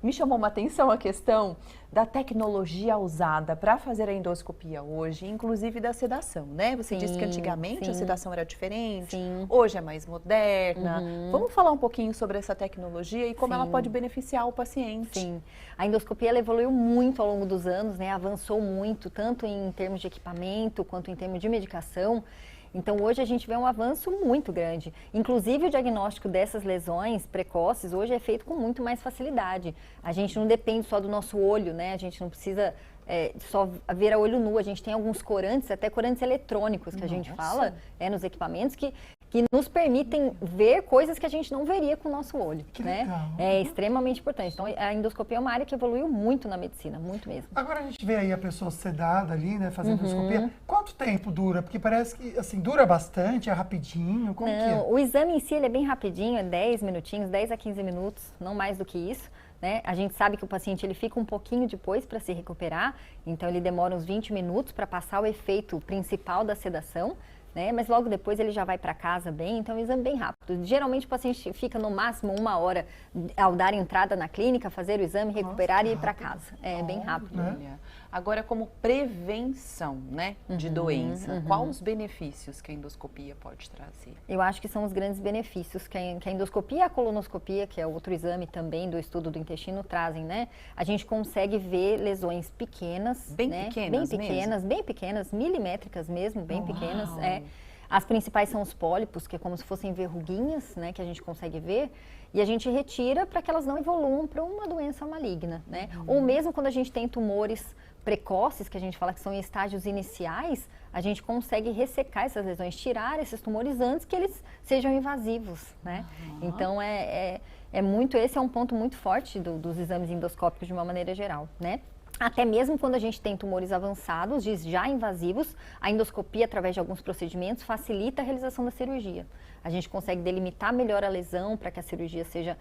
Me chamou uma atenção a questão da tecnologia usada para fazer a endoscopia hoje, inclusive da sedação, né? Você disse que antigamente a sedação era diferente, hoje é mais moderna. Vamos falar um pouquinho sobre essa tecnologia e como ela pode beneficiar o paciente. Sim, a endoscopia ela evoluiu muito ao longo dos anos, né? Avançou muito, tanto em termos de equipamento quanto em termos de medicação. Então, hoje a gente vê um avanço muito grande. Inclusive, o diagnóstico dessas lesões precoces hoje é feito com muito mais facilidade. A gente não depende só do nosso olho, né? A gente não precisa só ver a olho nu. A gente tem alguns corantes, até corantes eletrônicos que a gente fala nos equipamentos, que nos permitem ver coisas que a gente não veria com o nosso olho, Que né? legal. É extremamente importante. Então, a endoscopia é uma área que evoluiu muito na medicina, muito mesmo. Agora a gente vê aí a pessoa sedada ali, né, fazendo endoscopia. Quanto tempo dura? Porque parece que, assim, dura bastante, é rapidinho, como que é? O exame em si, ele é bem rapidinho, é 10 minutinhos, 10 a 15 minutos, não mais do que isso. Né? A gente sabe que o paciente ele fica um pouquinho depois para se recuperar, então ele demora uns 20 minutos para passar o efeito principal da sedação, né? Mas logo depois ele já vai para casa bem, então é um exame bem rápido. Geralmente o paciente fica no máximo 1 hora ao dar entrada na clínica, fazer o exame, recuperar e ir para casa. É bem rápido. Né? Agora, como prevenção, né, de doença, quais os benefícios que a endoscopia pode trazer? Eu acho que são os grandes benefícios que a endoscopia e a colonoscopia, que é outro exame também do estudo do intestino, trazem, né? A gente consegue ver lesões pequenas, bem pequenas, milimétricas mesmo, bem pequenas. As principais são os pólipos, que é como se fossem verruguinhas, né, que a gente consegue ver, e a gente retira para que elas não evoluam para uma doença maligna, né? Ou mesmo quando a gente tem tumores precoces, que a gente fala que são em estágios iniciais, a gente consegue ressecar essas lesões, tirar esses tumores antes que eles sejam invasivos, né? Então, esse é um ponto muito forte dos exames endoscópicos de uma maneira geral, né? Até mesmo quando a gente tem tumores avançados, já invasivos, a endoscopia, através de alguns procedimentos, facilita a realização da cirurgia. A gente consegue delimitar melhor a lesão para que a cirurgia seja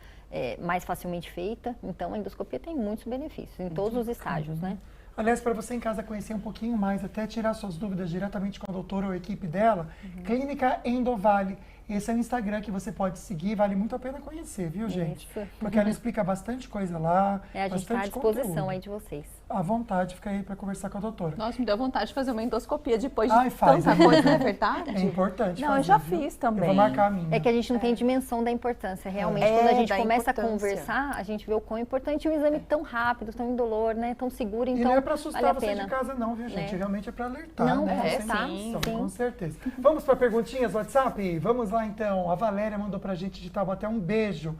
mais facilmente feita. Então, a endoscopia tem muitos benefícios em todos os estágios, né? Aliás, para você em casa conhecer um pouquinho mais, até tirar suas dúvidas diretamente com a doutora ou a equipe dela, Clínica Endovale. Esse é o Instagram que você pode seguir, vale muito a pena conhecer, viu, gente? Isso. Porque ela explica bastante coisa lá, a gente está à disposição aí de vocês. À vontade, fica aí para conversar com a doutora. Nossa, me deu vontade de fazer uma endoscopia depois de faz, tanta coisa, não é verdade? É importante Não, fazer, eu já viu? fiz também. Eu vou marcar a minha. É que a gente não tem dimensão da importância, realmente. Quando a gente começa a conversar, a gente vê o quão importante é um exame tão rápido, tão indolor, né? Tão seguro, então e não é para assustar vale a você pena. de casa não, viu, gente? Realmente é para alertar, não, né? Sim. Com certeza. Vamos para perguntinhas do WhatsApp? Vamos lá, então. A Valéria mandou pra gente de Taubaté um beijo.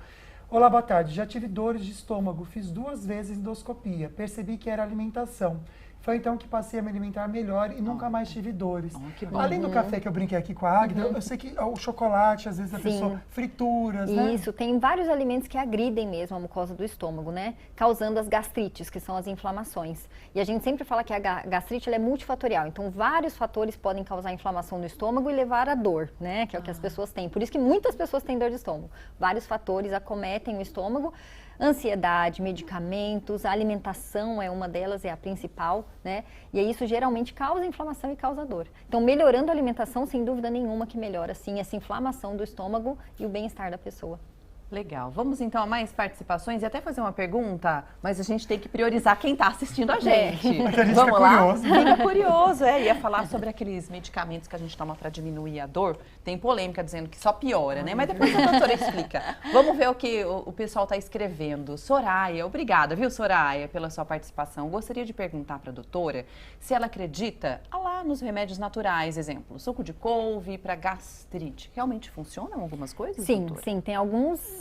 Olá, boa tarde. Já tive dores de estômago, fiz 2 vezes endoscopia. Percebi que era alimentação. Foi então que passei a me alimentar melhor e nunca mais tive dores. Que bom. Além do café que eu brinquei aqui com a Águida, eu sei que o chocolate, às vezes a pessoa, frituras, né? Isso, tem vários alimentos que agridem mesmo a mucosa do estômago, né? Causando as gastrites, que são as inflamações. E a gente sempre fala que a gastrite ela é multifatorial. Então, vários fatores podem causar inflamação no estômago e levar à dor, né? Que é o que as pessoas têm. Por isso que muitas pessoas têm dor de estômago. Vários fatores acometem o estômago. Ansiedade, medicamentos, a alimentação é uma delas, é a principal, né? E isso geralmente causa inflamação e causa dor. Então, melhorando a alimentação, sem dúvida nenhuma que melhora, sim, essa inflamação do estômago e o bem-estar da pessoa. Legal. Vamos então a mais participações e até fazer uma pergunta, mas a gente tem que priorizar quem está assistindo a gente. Porque a gente Vamos fica lá? curioso. Fica curioso, ia falar sobre aqueles medicamentos que a gente toma para diminuir a dor. Tem polêmica dizendo que só piora, né? Mas depois a doutora explica. Vamos ver o que o pessoal está escrevendo. Soraya, obrigada, viu, Soraya, pela sua participação. Gostaria de perguntar para a doutora se ela acredita lá nos remédios naturais, exemplo, suco de couve para gastrite. Realmente funcionam algumas coisas, Sim, doutora? sim, tem alguns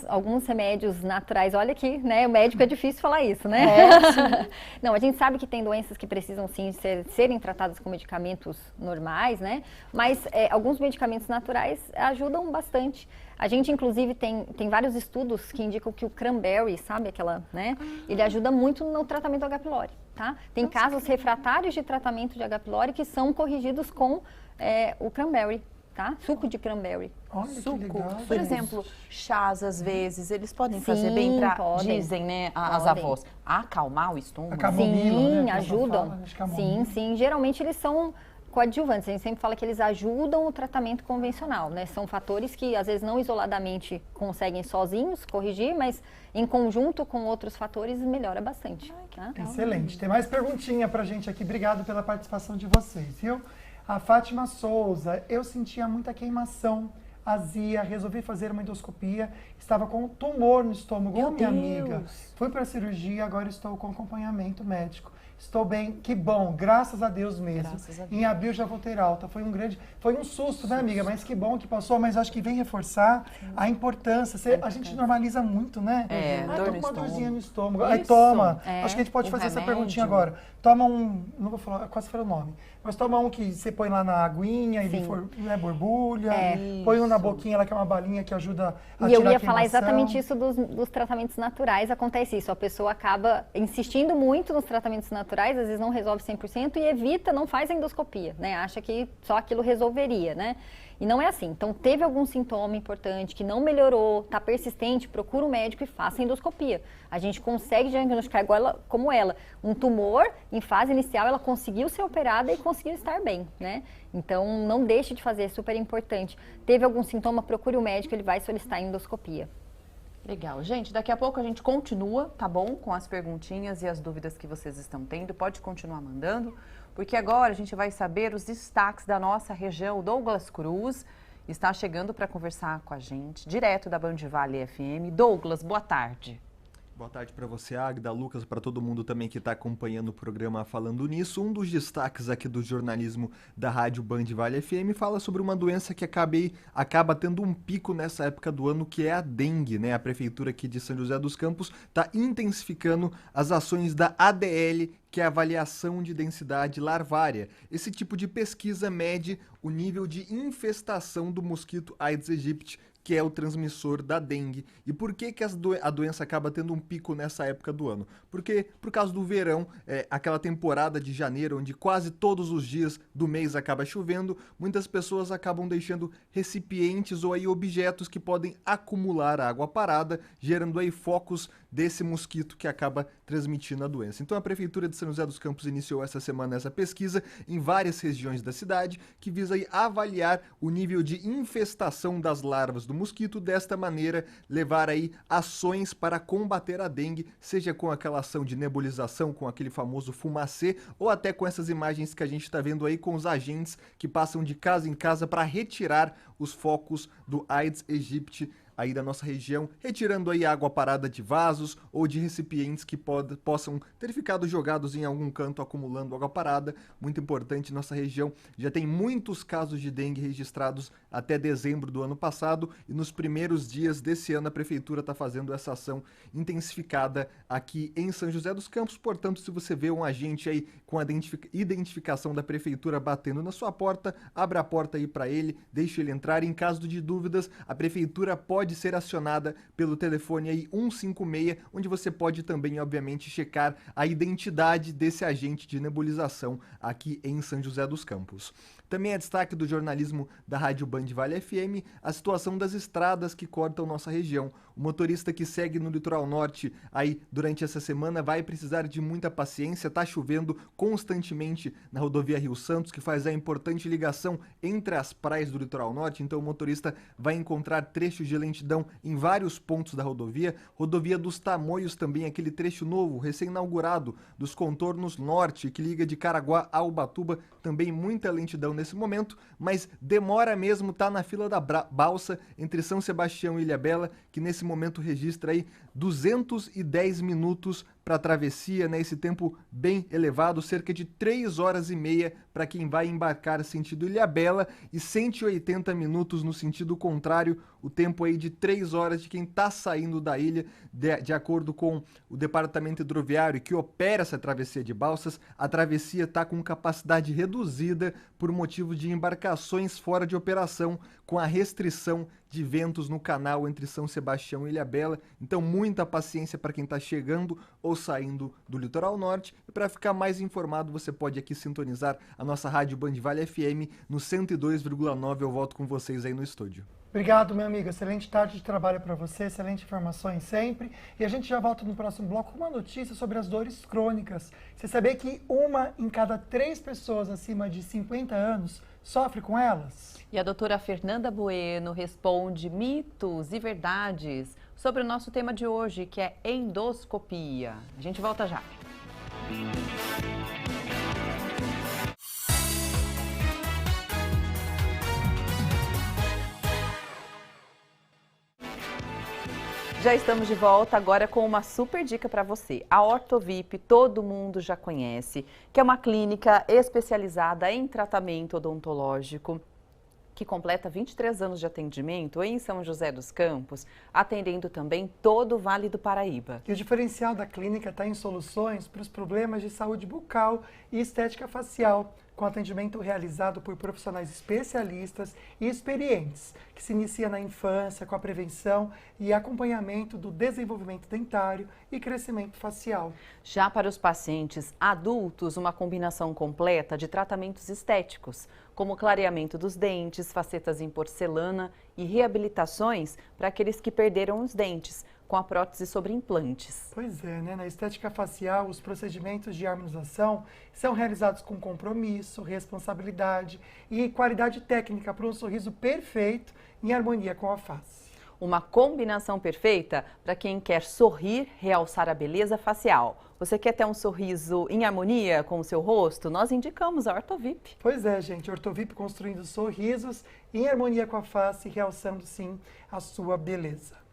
remédios naturais. Olha aqui, né? O médico é difícil falar isso, né? Não, a gente sabe que tem doenças que precisam sim serem tratadas com medicamentos normais, né? Mas alguns medicamentos naturais ajudam bastante. A gente, inclusive, tem vários estudos que indicam que o cranberry, sabe aquela, né? Ele ajuda muito no tratamento do H. pylori, tá? Tem casos refratários de tratamento de H. pylori que são corrigidos com o cranberry. Tá? Suco de cranberry. Olha, Suco. que legal. Por exemplo, chás às vezes, eles podem fazer Sim, bem para, podem. dizem, né, as Podem. avós, acalmar o estômago. A camomila, Sim, né, que a avó ajudam. fala, acho que camomila. Sim. Geralmente eles são coadjuvantes. A gente sempre fala que eles ajudam o tratamento convencional, né? São fatores que, às vezes, não isoladamente conseguem sozinhos corrigir, mas em conjunto com outros fatores melhora bastante. Tá? Excelente. Tem mais perguntinha pra gente aqui. Obrigado pela participação de vocês, viu? A Fátima Souza, eu sentia muita queimação, azia, resolvi fazer uma endoscopia, estava com um tumor no estômago, minha amiga. Fui para a cirurgia, agora estou com acompanhamento médico. Estou bem, que bom, graças a Deus mesmo. A Deus. Em abril já vou ter alta. Foi um susto, né, amiga? Mas que bom que passou, mas acho que vem reforçar a importância. A gente normaliza muito, né? Dor com uma dorzinha no estômago. Isso. Aí toma. Acho que a gente pode fazer remédio. essa perguntinha agora. Toma não vou falar, quase falei o nome. Mas toma um que você põe lá na aguinha, ele borbulha. Põe um na boquinha, ela que é uma balinha que ajuda a tirar a E eu ia queimação. falar exatamente isso dos tratamentos naturais. Acontece isso, a pessoa acaba insistindo muito nos tratamentos naturais, às vezes não resolve 100% e evita, não faz a endoscopia, né? Acha que só aquilo resolveria, né? E não é assim. Então, teve algum sintoma importante que não melhorou, está persistente, procura um médico e faça a endoscopia. A gente consegue diagnosticar igual como ela. Um tumor, em fase inicial, ela conseguiu ser operada e conseguiu estar bem, né? Então, não deixe de fazer, é super importante. Teve algum sintoma, procure o médico, ele vai solicitar a endoscopia. Legal. Gente, daqui a pouco a gente continua, tá bom? Com as perguntinhas e as dúvidas que vocês estão tendo. Pode continuar mandando, porque agora a gente vai saber os destaques da nossa região. Douglas Cruz está chegando para conversar com a gente, direto da Band Vale FM. Douglas, boa tarde. Boa tarde para você, Águida, Lucas, para todo mundo também que está acompanhando o programa Falando Nisso. Um dos destaques aqui do jornalismo da Rádio Band Vale FM fala sobre uma doença que acaba tendo um pico nessa época do ano, que é a dengue, né? A prefeitura aqui de São José dos Campos está intensificando as ações da ADL, que é a avaliação de densidade larvária. Esse tipo de pesquisa mede o nível de infestação do mosquito Aedes aegypti, que é o transmissor da dengue. E por que a doença acaba tendo um pico nessa época do ano? Porque, por causa do verão, aquela temporada de janeiro, onde quase todos os dias do mês acaba chovendo, muitas pessoas acabam deixando recipientes ou aí objetos que podem acumular água parada, gerando aí focos desse mosquito que acaba transmitindo a doença. Então a Prefeitura de São José dos Campos iniciou essa semana essa pesquisa em várias regiões da cidade, que visa aí avaliar o nível de infestação das larvas do mosquito, desta maneira levar aí ações para combater a dengue, seja com aquela ação de nebulização, com aquele famoso fumacê, ou até com essas imagens que a gente está vendo aí com os agentes que passam de casa em casa para retirar os focos do Aedes aegypti aí da nossa região, retirando aí água parada de vasos ou de recipientes que possam ter ficado jogados em algum canto acumulando água parada. Muito importante, nossa região já tem muitos casos de dengue registrados até dezembro do ano passado e nos primeiros dias desse ano a Prefeitura está fazendo essa ação intensificada aqui em São José dos Campos. Portanto, se você vê um agente aí com a identificação da Prefeitura batendo na sua porta, abra a porta aí para ele, deixe ele entrar. Em caso de dúvidas, a Prefeitura pode ser acionada pelo telefone aí 156, onde você pode também, obviamente, checar a identidade desse agente de nebulização aqui em São José dos Campos. Também é destaque do jornalismo da Rádio Band Vale FM a situação das estradas que cortam nossa região. O motorista que segue no litoral norte aí durante essa semana vai precisar de muita paciência. Tá chovendo constantemente na rodovia Rio Santos, que faz a importante ligação entre as praias do litoral norte. Então o motorista vai encontrar trechos de lentidão em vários pontos da rodovia. Rodovia dos Tamoios também, aquele trecho novo, recém-inaugurado, dos contornos norte, que liga de Caraguá a Ubatuba, também muita lentidão nesse momento, mas demora mesmo, tá na fila da balsa entre São Sebastião e Ilhabela, que nesse momento registra aí 210 minutos para a travessia, né? Esse tempo bem elevado, cerca de 3 horas e meia para quem vai embarcar sentido Ilhabela e 180 minutos no sentido contrário, o tempo aí de 3 horas de quem está saindo da ilha. De acordo com o Departamento Hidroviário que opera essa travessia de balsas, a travessia está com capacidade reduzida por motivo de embarcações fora de operação, com a restrição de ventos no canal entre São Sebastião e Ilhabela. Então muita paciência para quem está chegando ou saindo do litoral norte. E para ficar mais informado, você pode aqui sintonizar a nossa Rádio Band Vale FM no 102,9. Eu volto com vocês aí no estúdio. Obrigado, meu amigo. Excelente tarde de trabalho para você, excelente informações sempre. E a gente já volta no próximo bloco com uma notícia sobre as dores crônicas. Você sabia que 1 em cada 3 pessoas acima de 50 anos sofre com elas? E a doutora Fernanda Bueno responde mitos e verdades sobre o nosso tema de hoje, que é endoscopia. A gente volta já. Já estamos de volta agora com uma super dica para você. A Ortovip todo mundo já conhece, que é uma clínica especializada em tratamento odontológico, que completa 23 anos de atendimento em São José dos Campos, atendendo também todo o Vale do Paraíba. E o diferencial da clínica está em soluções para os problemas de saúde bucal e estética facial, com atendimento realizado por profissionais especialistas e experientes, que se inicia na infância com a prevenção e acompanhamento do desenvolvimento dentário e crescimento facial. Já para os pacientes adultos, uma combinação completa de tratamentos estéticos, como clareamento dos dentes, facetas em porcelana e reabilitações para aqueles que perderam os dentes, com a prótese sobre implantes. Pois é, né? Na estética facial, os procedimentos de harmonização são realizados com compromisso, responsabilidade e qualidade técnica para um sorriso perfeito em harmonia com a face. Uma combinação perfeita para quem quer sorrir, realçar a beleza facial. Você quer ter um sorriso em harmonia com o seu rosto? Nós indicamos a Ortovip. Pois é, gente. Ortovip construindo sorrisos em harmonia com a face, realçando, sim, a sua beleza.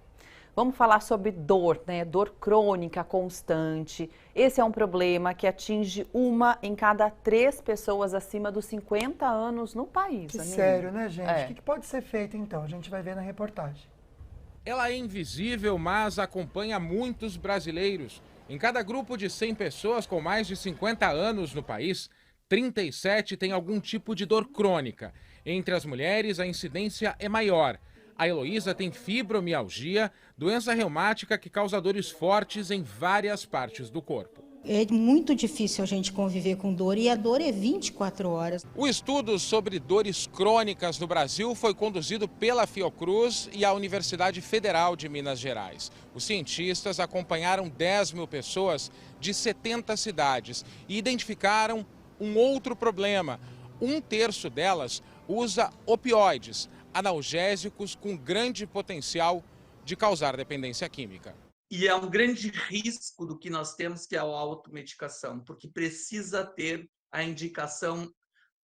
Vamos falar sobre dor, né? Dor crônica constante. Esse é um problema que atinge 1 em cada 3 pessoas acima dos 50 anos no país. Que amiga. sério, né, gente? É. O que pode ser feito, então? A gente vai ver na reportagem. Ela é invisível, mas acompanha muitos brasileiros. Em cada grupo de 100 pessoas com mais de 50 anos no país, 37 têm algum tipo de dor crônica. Entre as mulheres, a incidência é maior. A Heloísa tem fibromialgia, doença reumática que causa dores fortes em várias partes do corpo. É muito difícil a gente conviver com dor e a dor é 24 horas. O estudo sobre dores crônicas no Brasil foi conduzido pela Fiocruz e a Universidade Federal de Minas Gerais. Os cientistas acompanharam 10 mil pessoas de 70 cidades e identificaram um outro problema. 1/3 delas usa opioides, analgésicos com grande potencial de causar dependência química. E é um grande risco do que nós temos, que é a automedicação, porque precisa ter a indicação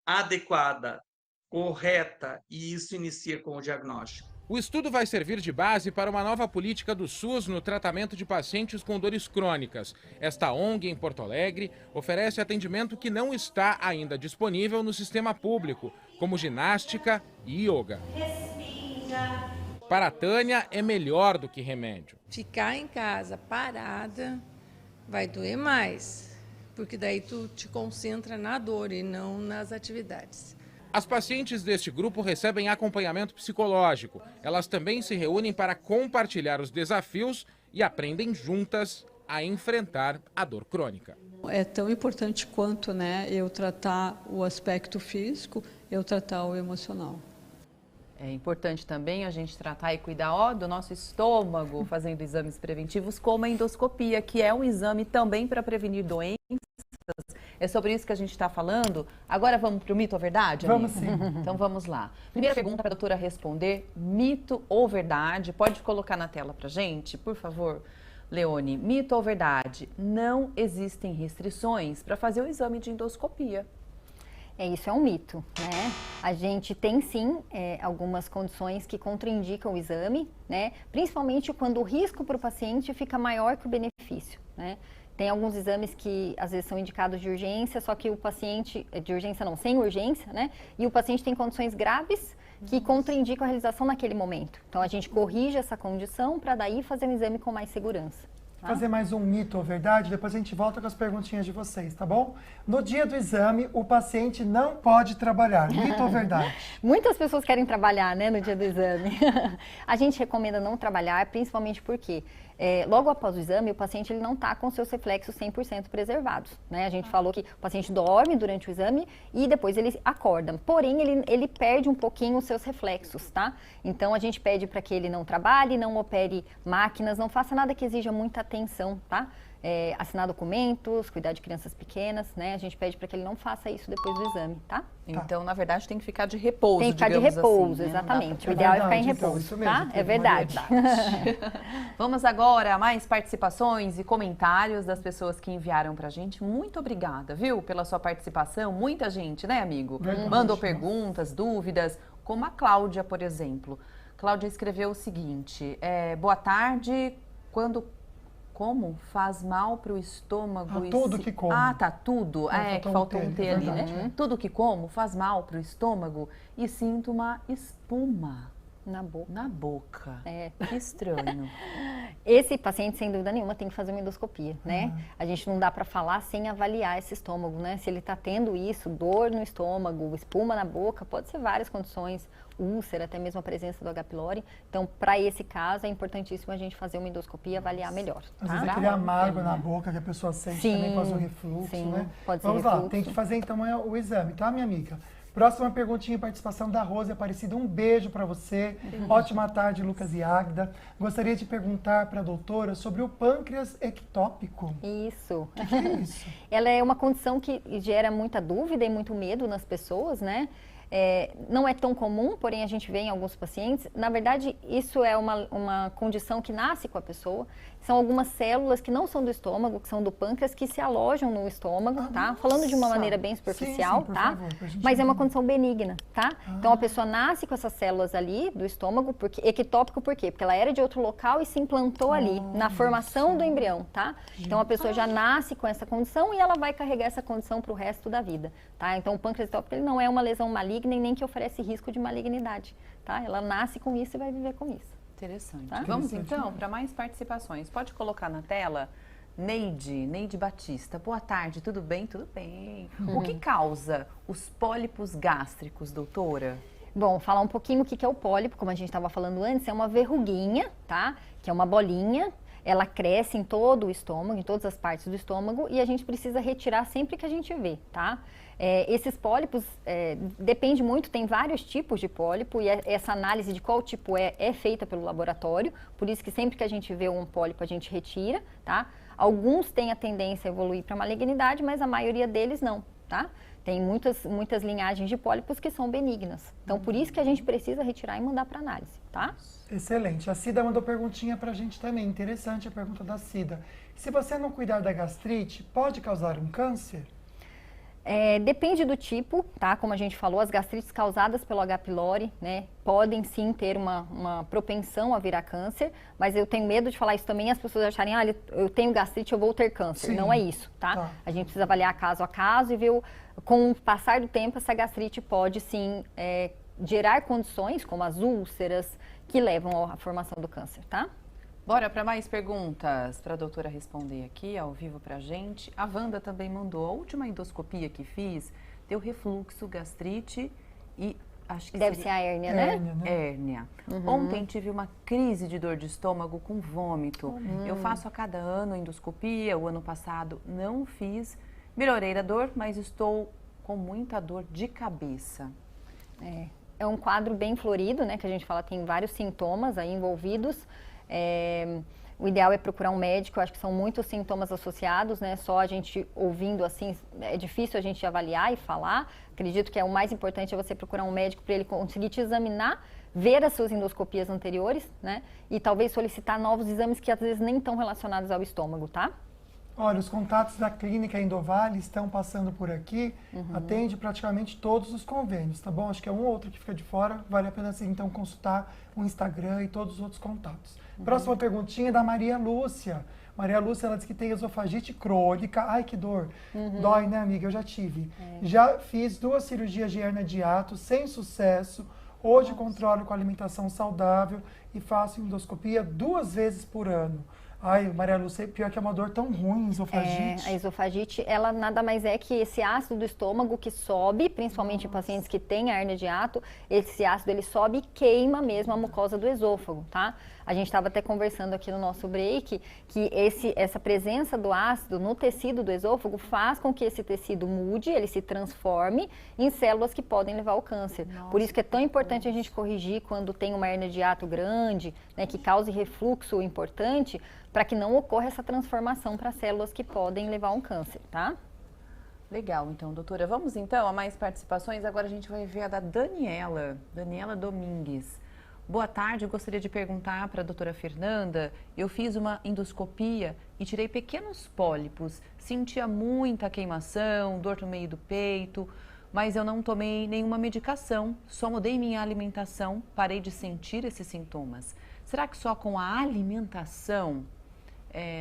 adequada, correta, e isso inicia com o diagnóstico. O estudo vai servir de base para uma nova política do SUS no tratamento de pacientes com dores crônicas. Esta ONG, em Porto Alegre, oferece atendimento que não está ainda disponível no sistema público, como ginástica e yoga. Para a Tânia, é melhor do que remédio. Ficar em casa parada vai doer mais, porque daí tu te concentra na dor e não nas atividades. As pacientes deste grupo recebem acompanhamento psicológico. Elas também se reúnem para compartilhar os desafios e aprendem juntas a enfrentar a dor crônica. É tão importante quanto, eu tratar o aspecto físico, eu tratar o emocional. É importante também a gente tratar e cuidar do nosso estômago, fazendo exames preventivos, como a endoscopia, que é um exame também para prevenir doenças. É sobre isso que a gente está falando. Agora vamos para o mito ou verdade, amiga? Vamos sim. Então vamos lá. Primeira pergunta para a doutora responder, mito ou verdade? Pode colocar na tela para a gente, por favor, Leone. Mito ou verdade? Não existem restrições para fazer o exame de endoscopia. Isso é um mito, né? A gente tem sim algumas condições que contraindicam o exame, né? Principalmente quando o risco para o paciente fica maior que o benefício, né? Tem alguns exames que às vezes são indicados de urgência, só que o paciente, de urgência não, sem urgência, né? E o paciente tem condições graves que contraindicam a realização naquele momento. Então a gente corrige essa condição para daí fazer um exame com mais segurança. Fazer mais um mito ou verdade, depois a gente volta com as perguntinhas de vocês, tá bom? No dia do exame, o paciente não pode trabalhar. Mito ou verdade? Muitas pessoas querem trabalhar, né, no dia do exame. A gente recomenda não trabalhar, principalmente porque logo após o exame, o paciente ele não está com seus reflexos 100% preservados, né? A gente falou que o paciente dorme durante o exame e depois ele acorda. Porém, ele perde um pouquinho os seus reflexos, tá? Então, a gente pede para que ele não trabalhe, não opere máquinas, não faça nada que exija muita atenção, tá? Assinar documentos, cuidar de crianças pequenas, né? A gente pede para que ele não faça isso depois do exame, tá? Então, na verdade, tem que ficar de repouso, tem que ficar de repouso, assim, exatamente. Né? O ideal é ficar em repouso, isso mesmo, tá? É verdade. Vamos agora a mais participações e comentários das pessoas que enviaram pra gente. Muito obrigada, viu, pela sua participação. Muita gente, né, amigo? Mandou perguntas, dúvidas, como a Cláudia, por exemplo. Cláudia escreveu o seguinte, boa tarde, como faz mal para o estômago? Tudo que como. Ah, tá, tudo. Que faltou um T ali, né? Tudo que como faz mal para o estômago e sinto uma espuma na boca. Na boca. Que estranho. Esse paciente, sem dúvida nenhuma, tem que fazer uma endoscopia, né? A gente não dá para falar sem avaliar esse estômago, né? Se ele está tendo isso, dor no estômago, espuma na boca, pode ser várias condições, úlcera, até mesmo a presença do H. pylori. Então, para esse caso, é importantíssimo a gente fazer uma endoscopia e avaliar melhor. Às vezes aquele amargo na boca que a pessoa sente também com o refluxo, né? Pode ser Vamos refluxo. lá, tem que fazer então o exame, tá, minha amiga? Próxima perguntinha e participação da Rose Aparecida. Um beijo para você. Ótima tarde, Lucas e Águida. Gostaria de perguntar para a doutora sobre o pâncreas ectópico. Isso. O que é isso? Ela é uma condição que gera muita dúvida e muito medo nas pessoas, né? Não é tão comum, porém a gente vê em alguns pacientes. Na verdade, isso é uma condição que nasce com a pessoa. São algumas células que não são do estômago, que são do pâncreas, que se alojam no estômago, tá? Falando de uma maneira bem superficial, sim, tá? Favor, mas é uma condição benigna, tá? Então a pessoa nasce com essas células ali do estômago, ectópico por quê? Porque ela era de outro local e se implantou ali, na formação do embrião, tá? Então a pessoa já nasce com essa condição e ela vai carregar essa condição para o resto da vida, tá? Então o pâncreas ectópico ele não é uma lesão maligna e nem que oferece risco de malignidade, tá? Ela nasce com isso e vai viver com isso. Interessante. Tá? Vamos então para mais participações. Pode colocar na tela Neide Batista. Boa tarde, tudo bem? Tudo bem. O que causa os pólipos gástricos, doutora? Bom, falar um pouquinho o que é o pólipo, como a gente estava falando antes, é uma verruguinha, tá? Que é uma bolinha. Ela cresce em todo o estômago, em todas as partes do estômago, e a gente precisa retirar sempre que a gente vê, tá? Esses pólipos, depende muito, tem vários tipos de pólipo, e essa análise de qual tipo é feita pelo laboratório, por isso que sempre que a gente vê um pólipo, a gente retira, tá? Alguns têm a tendência a evoluir para malignidade, mas a maioria deles não, tá? Tem muitas linhagens de pólipos que são benignas. Então, por isso que a gente precisa retirar e mandar para análise, tá? Excelente. A Cida mandou perguntinha pra gente também. Interessante a pergunta da Cida. Se você não cuidar da gastrite, pode causar um câncer? Depende do tipo, tá? Como a gente falou, as gastrites causadas pelo H. pylori, né, podem sim ter uma propensão a virar câncer, mas eu tenho medo de falar isso também, as pessoas acharem, eu tenho gastrite, eu vou ter câncer. Sim. Não é isso, tá? A gente precisa avaliar caso a caso e ver, com o passar do tempo, essa gastrite pode sim gerar condições, como as úlceras, que levam à formação do câncer, tá? Bora para mais perguntas para a doutora responder aqui ao vivo para a gente. A Wanda também mandou. A última endoscopia que fiz deu refluxo, gastrite e acho que deve ser a hérnia, né? Hérnia. Ontem tive uma crise de dor de estômago com vômito. Eu faço a cada ano endoscopia. O ano passado não fiz. Melhorei da dor, mas estou com muita dor de cabeça. É um quadro bem florido, né? Que a gente fala tem vários sintomas aí envolvidos. O ideal é procurar um médico, eu acho que são muitos sintomas associados, né? Só a gente ouvindo assim, é difícil a gente avaliar e falar. Acredito que o mais importante é você procurar um médico para ele conseguir te examinar, ver as suas endoscopias anteriores, né? E talvez solicitar novos exames que às vezes nem estão relacionados ao estômago, tá? Olha, os contatos da clínica Endovale estão passando por aqui, atende praticamente todos os convênios, tá bom? Acho que é um ou outro que fica de fora, vale a pena então consultar o Instagram e todos os outros contatos. Próxima perguntinha é da Maria Lúcia. Maria Lúcia, ela diz que tem esofagite crônica. Ai, que dor. Dói, né, amiga? Eu já tive. Já fiz 2 cirurgias de hérnia de hiato sem sucesso. Hoje controlo com alimentação saudável e faço endoscopia 2 vezes por ano. Ai, Maria Lúcia, pior que é uma dor tão ruim, esofagite. A esofagite, ela nada mais é que esse ácido do estômago que sobe, principalmente em pacientes que têm hérnia de hiato, esse ácido ele sobe e queima mesmo a mucosa do esôfago, tá? A gente estava até conversando aqui no nosso break que essa presença do ácido no tecido do esôfago faz com que esse tecido mude, ele se transforme em células que podem levar ao câncer. Nossa, por isso que é tão importante a gente corrigir quando tem uma hernia de hiato grande, né, que cause refluxo importante, para que não ocorra essa transformação para células que podem levar a um câncer, tá? Legal, então, doutora. Vamos então a mais participações. Agora a gente vai ver a da Daniela Domingues. Boa tarde, eu gostaria de perguntar para a doutora Fernanda. Eu fiz uma endoscopia e tirei pequenos pólipos. Sentia muita queimação, dor no meio do peito, mas eu não tomei nenhuma medicação. Só mudei minha alimentação, parei de sentir esses sintomas. Será que só com a alimentação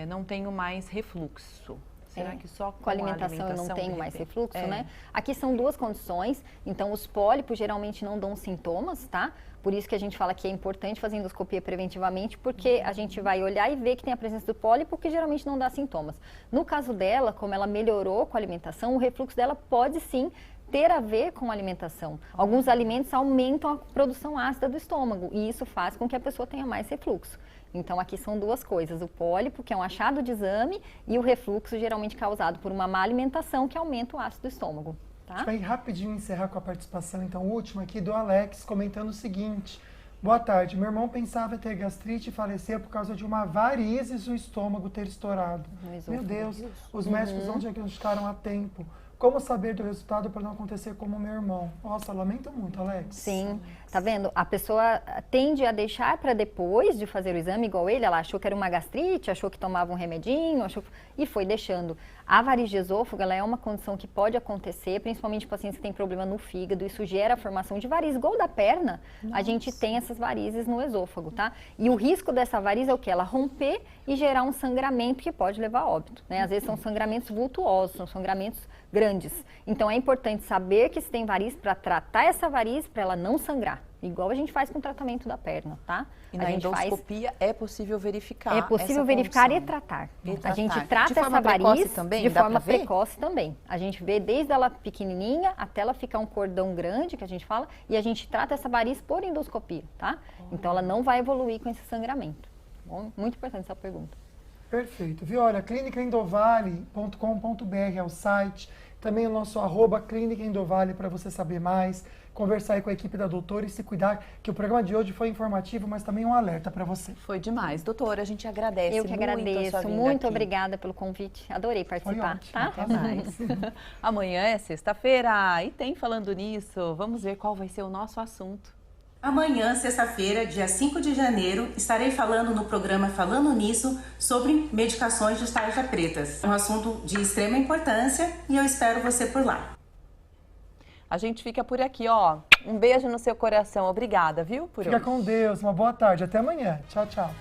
não tenho mais refluxo? Será que só com a alimentação eu não tenho mais refluxo, né? Aqui são duas condições. Então, os pólipos geralmente não dão sintomas, tá? Por isso que a gente fala que é importante fazer endoscopia preventivamente, porque a gente vai olhar e ver que tem a presença do pólipo, que geralmente não dá sintomas. No caso dela, como ela melhorou com a alimentação, o refluxo dela pode sim ter a ver com a alimentação. Alguns alimentos aumentam a produção ácida do estômago e isso faz com que a pessoa tenha mais refluxo. Então, aqui são duas coisas, o pólipo, que é um achado de exame, e o refluxo, geralmente causado por uma má alimentação, que aumenta o ácido do estômago. Tá? A gente vai rapidinho encerrar com a participação, então, última aqui do Alex, comentando o seguinte. Boa tarde, meu irmão pensava ter gastrite e falecer por causa de uma varizes no estômago ter estourado. Meu Deus, os médicos não diagnosticaram a tempo. Como saber do resultado para não acontecer como o meu irmão? Nossa, lamento muito, Alex. Sim, tá vendo? A pessoa tende a deixar para depois de fazer o exame, igual ele, ela achou que era uma gastrite, achou que tomava um remedinho, e foi deixando. A variz de esôfago, ela é uma condição que pode acontecer, principalmente em pacientes que têm problema no fígado, isso gera a formação de variz, igual da perna, a gente tem essas varizes no esôfago, tá? E o risco dessa variz é o quê? Ela romper e gerar um sangramento que pode levar a óbito, né? Às vezes são sangramentos vultuosos, são sangramentos grandes. Então é importante saber que se tem variz para tratar essa variz para ela não sangrar. Igual a gente faz com o tratamento da perna, tá? E na endoscopia é possível verificar. É possível verificar e tratar. A gente trata essa variz de forma precoce também. A gente vê desde ela pequenininha até ela ficar um cordão grande, que a gente fala, e a gente trata essa variz por endoscopia, tá? Então ela não vai evoluir com esse sangramento. Bom, muito importante essa pergunta. Perfeito. Viu? Olha, clinicaendovale.com.br é o site. Também o nosso @Clínica Endovale para você saber mais, conversar aí com a equipe da doutora e se cuidar, que o programa de hoje foi informativo, mas também um alerta para você. Foi demais. Doutora, a gente agradece muito. Eu que agradeço. Muito obrigada pelo convite. Adorei participar. Foi ótimo. Tá? Até mais. Amanhã é sexta-feira e tem Falando Nisso. Vamos ver qual vai ser o nosso assunto. Amanhã, sexta-feira, dia 5 de janeiro, estarei falando no programa Falando Nisso sobre medicações de tarja pretas. É um assunto de extrema importância e eu espero você por lá. A gente fica por aqui, ó. Um beijo no seu coração. Obrigada, viu? Fica com Deus. Uma boa tarde. Até amanhã. Tchau, tchau.